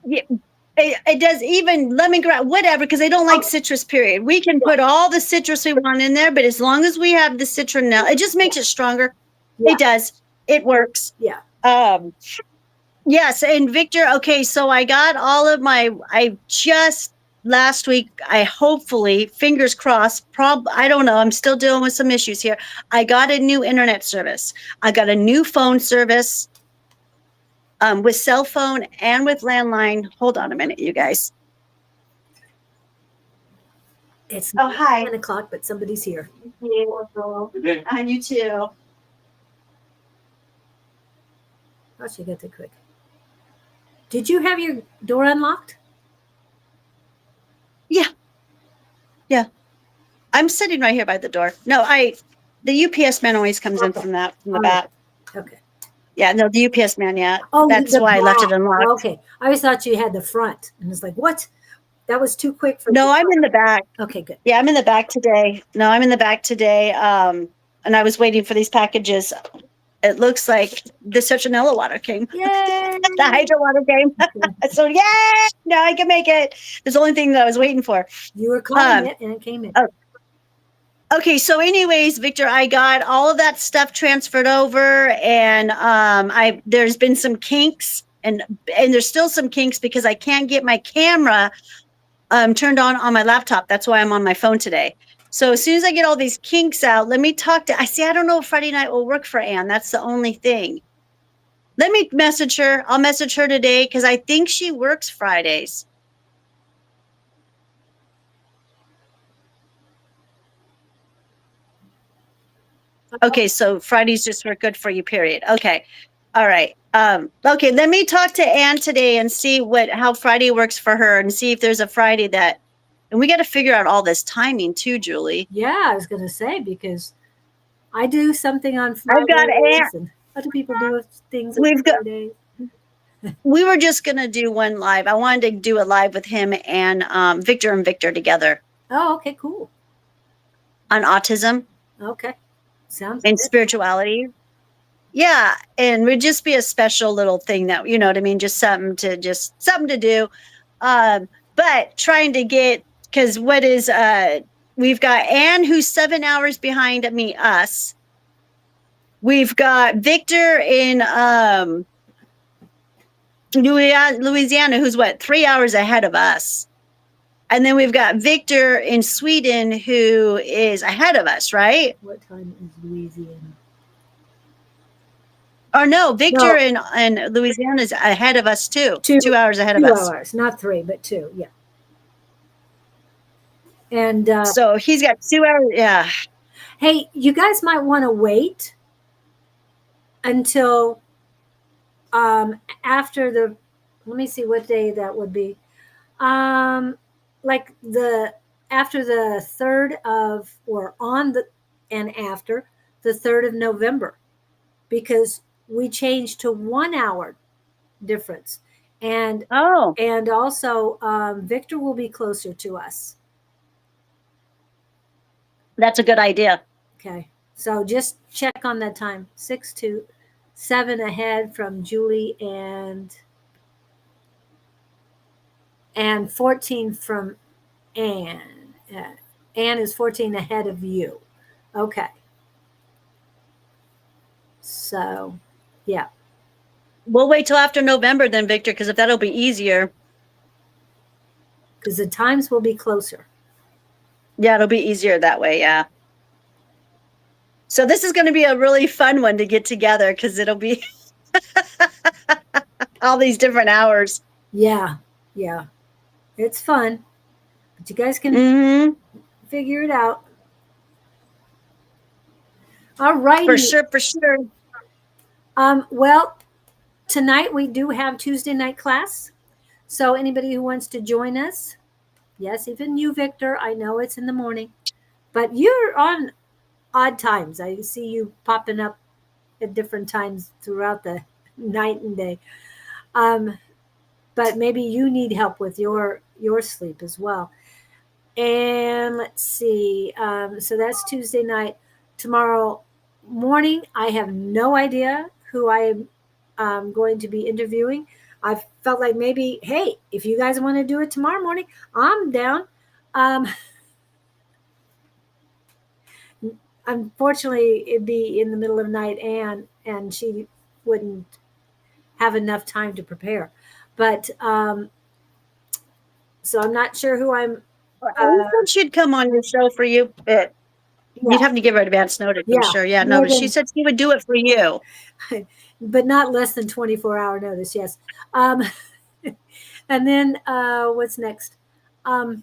Yeah. It does, even lemongrass, whatever, because they don't like citrus, period. We can put all the citrus we want in there, but as long as we have the citronella, it just makes it stronger. Yeah. It does. It works. Yeah. Yes, and Victor, okay, so I got all of I just last week, I hopefully, fingers crossed, I don't know, I'm still dealing with some issues here. I got a new internet service. I got a new phone service with cell phone and with landline. Hold on a minute, you guys. It's Oh, hi. 10 o'clock, but somebody's here. And you too. Oh, she got there quick. Did you have your door unlocked? Yeah. Yeah. I'm sitting right here by the door. No, the UPS man always comes in from the back. Okay. Yeah, no, the UPS man, yeah. Oh, That's the why I left it back. unlocked. Okay. I always thought you had the front. And it's like, what? That was too quick for No, me. I'm in the back. Okay, good. Yeah, I'm in the back today. No, I'm in the back today. And I was waiting for these packages. It looks like the citronella water came. Yay! The hydro water came. So yeah, now I can make it. That's the only thing that I was waiting for. You were calling it and it came in. Oh, okay, so anyways, Victor, I got all of that stuff transferred over, and there's been some kinks, and there's still some kinks because I can't get my camera turned on my laptop. That's why I'm on my phone today. So as soon as I get all these kinks out, let me talk to. I don't know if Friday night will work for Anne. That's the only thing. Let me message her. I'll message her today because I think she works Fridays. Okay, so Fridays just work good for you, period. Okay. All right. Okay, let me talk to Anne today and see how Friday works for her and see if there's a Friday and we got to figure out all this timing too, Julie. Yeah, I was going to say, because I do something on I've got Fridays and other people do things on Fridays. We were just going to do one live. I wanted to do a live with him and Victor together. Oh, okay, cool. On autism. Okay. Sounds and good. Spirituality. Yeah, and would just be a special little thing that, you know what I mean, just something to do. But trying to get, because we've got Anne, who's 7 hours behind us. We've got Victor in Louisiana, who's 3 hours ahead of us. And then we've got Victor in Sweden, who is ahead of us, right? What time is Louisiana? Or no, Victor in Louisiana is ahead of us too. 2 hours ahead of us. 2 hours, not 3, but 2. Yeah. And so he's got 2 hours. Yeah. Hey, you guys might want to wait until after the. Let me see what day that would be. Like after the 3rd of, or on the and after the 3rd of November, because we changed to 1 hour difference, and also Victor will be closer to us. That's a good idea. Okay, so just check on that time. 6 to 7 ahead from Julie, and 14 from Anne. Anne is 14 ahead of you. Okay. So, yeah. We'll wait till after November then, Victor, because if that'll be easier. Because the times will be closer. Yeah, it'll be easier that way, yeah. So this is going to be a really fun one to get together because it'll be all these different hours. Yeah, yeah. It's fun. But you guys can figure it out. All righty. For sure. Well, tonight we do have Tuesday night class. So anybody who wants to join us, yes, even you, Victor, I know it's in the morning, but you're on odd times. I see you popping up at different times throughout the night and day. But maybe you need help with your sleep as well. And let's see. So that's Tuesday night. Tomorrow morning, I have no idea who I am going to be interviewing. I felt like maybe, hey, if you guys want to do it tomorrow morning, I'm down. Unfortunately, it'd be in the middle of the night, and she wouldn't have enough time to prepare. But so I'm not sure who I'm. I said she'd come on your show for you, but Yeah, you'd have to give her advance notice, I'm yeah, sure. Yeah, no, more but she than, said she would do it for you. but not less than 24-hour notice. Yes. Um, and then what's next? Um,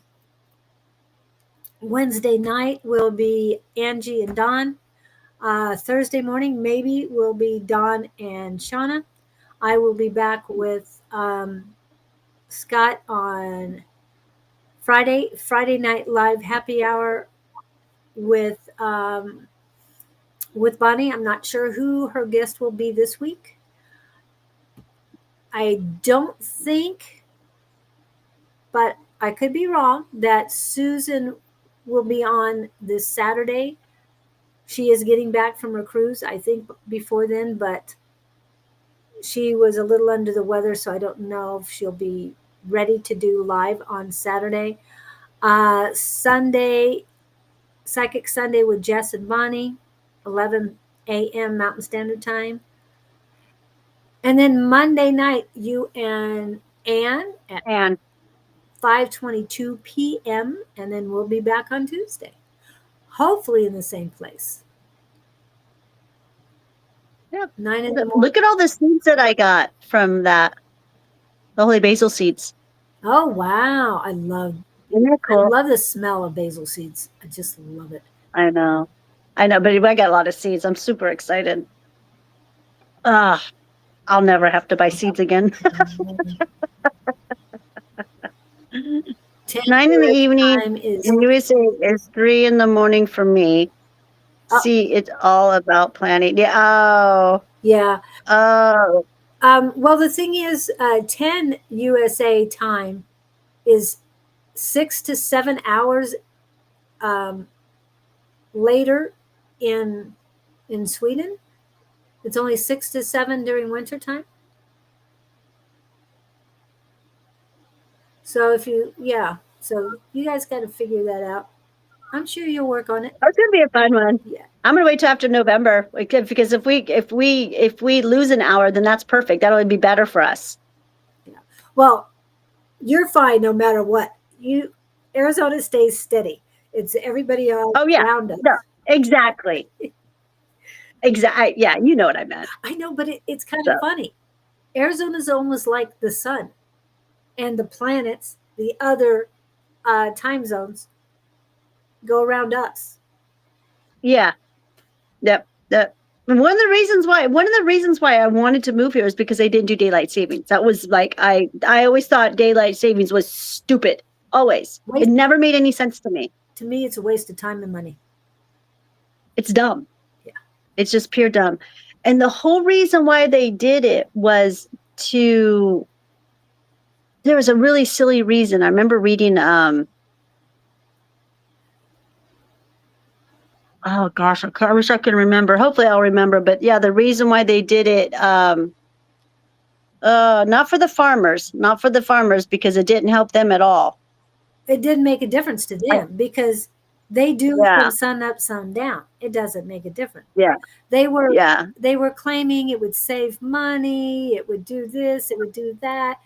Wednesday night will be Angie and Don. Thursday morning, maybe, will be Don and Shauna. I will be back with Scott on Friday night live happy hour with Bonnie. I'm not sure who her guest will be this week. I don't think, but I could be wrong, that Susan will be on this Saturday. She is getting back from her cruise, I think, before then, but she was a little under the weather, so I don't know if she'll be ready to do live on Saturday. Sunday, Psychic Sunday with Jess and Bonnie, 11 a.m. Mountain Standard Time. And then Monday night, you and Anne at And 5:22 p.m. And then we'll be back on Tuesday, hopefully in the same place. yeah, 9 in the morning. look at all the seeds that I got from that. The holy basil seeds. Oh wow! Isn't that I cool? love the smell of basil seeds. I just love it. I know, but I got a lot of seeds. I'm super excited. Ah, I'll never have to buy seeds again. 10 9 in the U.S. evening time is in USA is 3 in the morning for me. oh, See, it's all about planning. Yeah. Oh. yeah. Oh. Well, the thing is, 10 USA time is 6 to 7 hours um, later in Sweden. It's only 6 to 7 during winter time. So so you guys got to figure that out. I'm sure you'll work on it. That's gonna be a fun one. Yeah. I'm gonna wait till after November because if we lose an hour, then that's perfect. That'll be better for us. Yeah. Well, you're fine no matter what. Arizona stays steady. It's everybody Oh yeah, around us. no, exactly, exactly. Yeah, you know what I meant. I know, but it's kind So of funny. Arizona's almost like the sun, and the planets, the other time zones, go around us. yeah, yep. And one of the reasons why I wanted to move here is because they didn't do daylight savings. That was like I always thought daylight savings was stupid. Always, it never made any sense to me. To me, it's a waste of time and money. It's dumb. Yeah. It's just pure dumb. And the whole reason why they did it was there was a really silly reason. I remember reading oh gosh, I wish I could remember. Hopefully I'll remember. But yeah, the reason why they did it not for the farmers because it didn't help them at all. It didn't make a difference to them because they do Yeah. from sun up, sun down. It doesn't make a difference. Yeah. They were Yeah. they were claiming it would save money, it would do this, it would do that.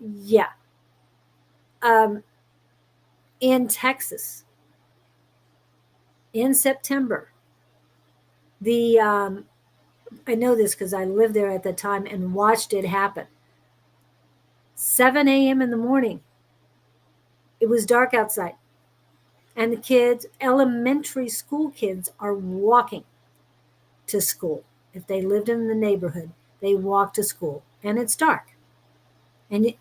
Yeah. In Texas, in September, the I know this because I lived there at the time and watched it happen. 7 a.m. in the morning, it was dark outside, and the kids, elementary school kids, are walking to school. If they lived in the neighborhood, they walk to school, and it's dark. And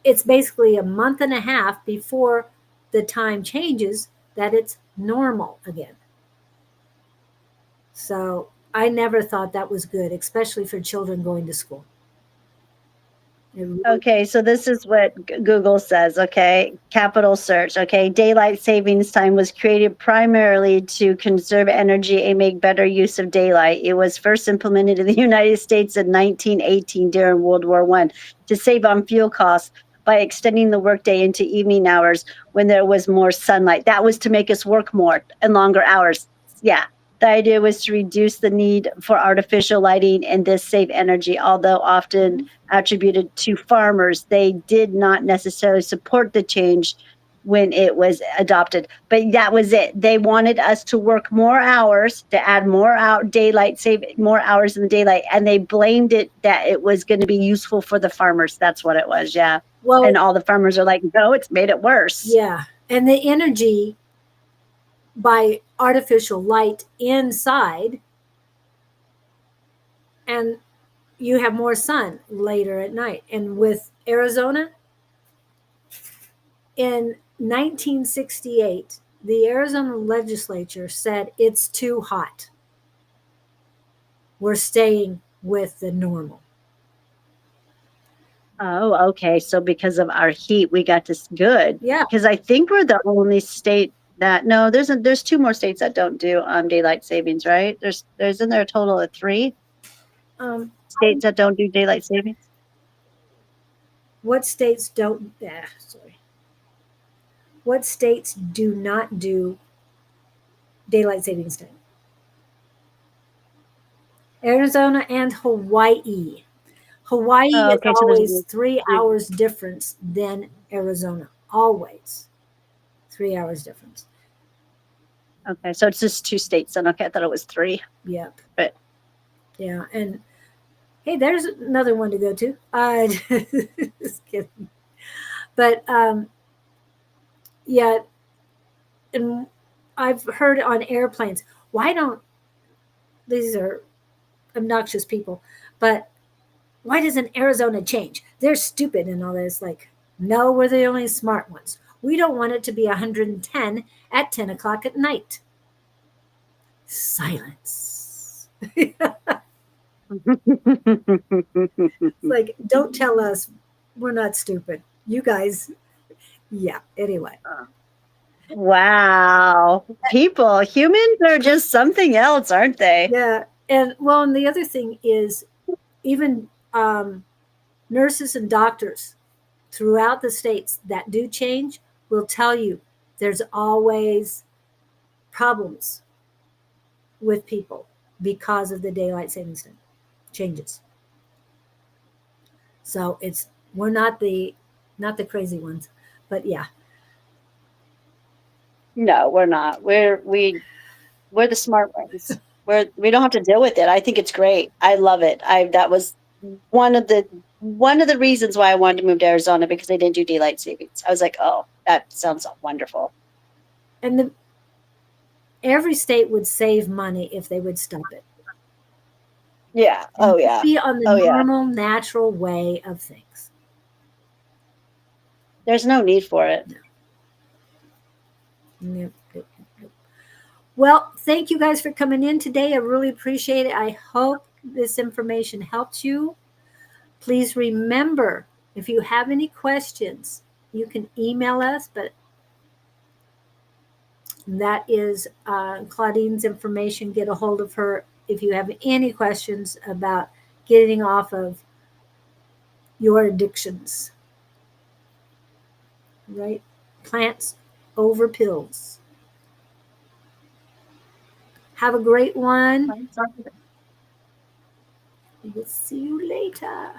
it's basically a month and a half before the time changes that it's normal again. So I never thought that was good, especially for children going to school. Okay, so this is what Google says, okay? Capital search, okay? Daylight savings time was created primarily to conserve energy and make better use of daylight. It was first implemented in the United States in 1918 during World War I to save on fuel costs by extending the workday into evening hours when there was more sunlight. That was to make us work more and longer hours. Yeah, The idea was to reduce the need for artificial lighting and this save energy, although often attributed to farmers. They did not necessarily support the change when it was adopted. But that was it. They wanted us to work more hours, to add more daylight, save more hours in the daylight, and they blamed it that it was going to be useful for the farmers. That's what it was, yeah. Well, And all the farmers are like, no, it's made it worse. yeah. And the energy by artificial light inside, and you have more sun later at night. And with Arizona, in 1968, the Arizona legislature said it's too hot. We're staying with the normal. Oh, okay. So because of our heat, we got this good. Yeah. Because I think we're the only state that no, there's two more states that don't do daylight savings, right? There's isn't there a total of 3 states that don't do daylight savings? What states don't? Sorry. What states do not do daylight savings time? Arizona and Hawaii. Hawaii Oh, is okay, so always there's 3 hours difference than Arizona. Always 3 hours difference. okay, so it's just 2 states then. Okay, I thought it was 3. Yep. But yeah, and hey, there's another one to go to. Just kidding. But yeah, and I've heard on airplanes, why don't these are obnoxious people, but why doesn't Arizona change? They're stupid and all this. Like, no, we're the only smart ones. We don't want it to be 110 at 10 o'clock at night. Silence. Like, don't tell us we're not stupid. You guys, yeah, anyway. Wow. Humans are just something else, aren't they? Yeah. And well, and the other thing is even nurses and doctors throughout the states that do change will tell you there's always problems with people because of the daylight savings time changes. So we're not the crazy ones, but yeah. No, we're not. We're the smart ones. We don't have to deal with it. I think it's great. I love it. That was one of the reasons why I wanted to move to Arizona, because they didn't do daylight savings. I was like, oh, that sounds wonderful. And every state would save money if they would stop it. Yeah. Oh yeah. Be on the Oh yeah. normal, natural way of things. There's no need for it. Nope. Well, thank you guys for coming in today. I really appreciate it. I hope this information helped you. Please remember, if you have any questions, you can email us, but that is Claudene's information. Get a hold of her if you have any questions about getting off of your addictions. Right? Plants over pills. Have a great one. We'll see you later.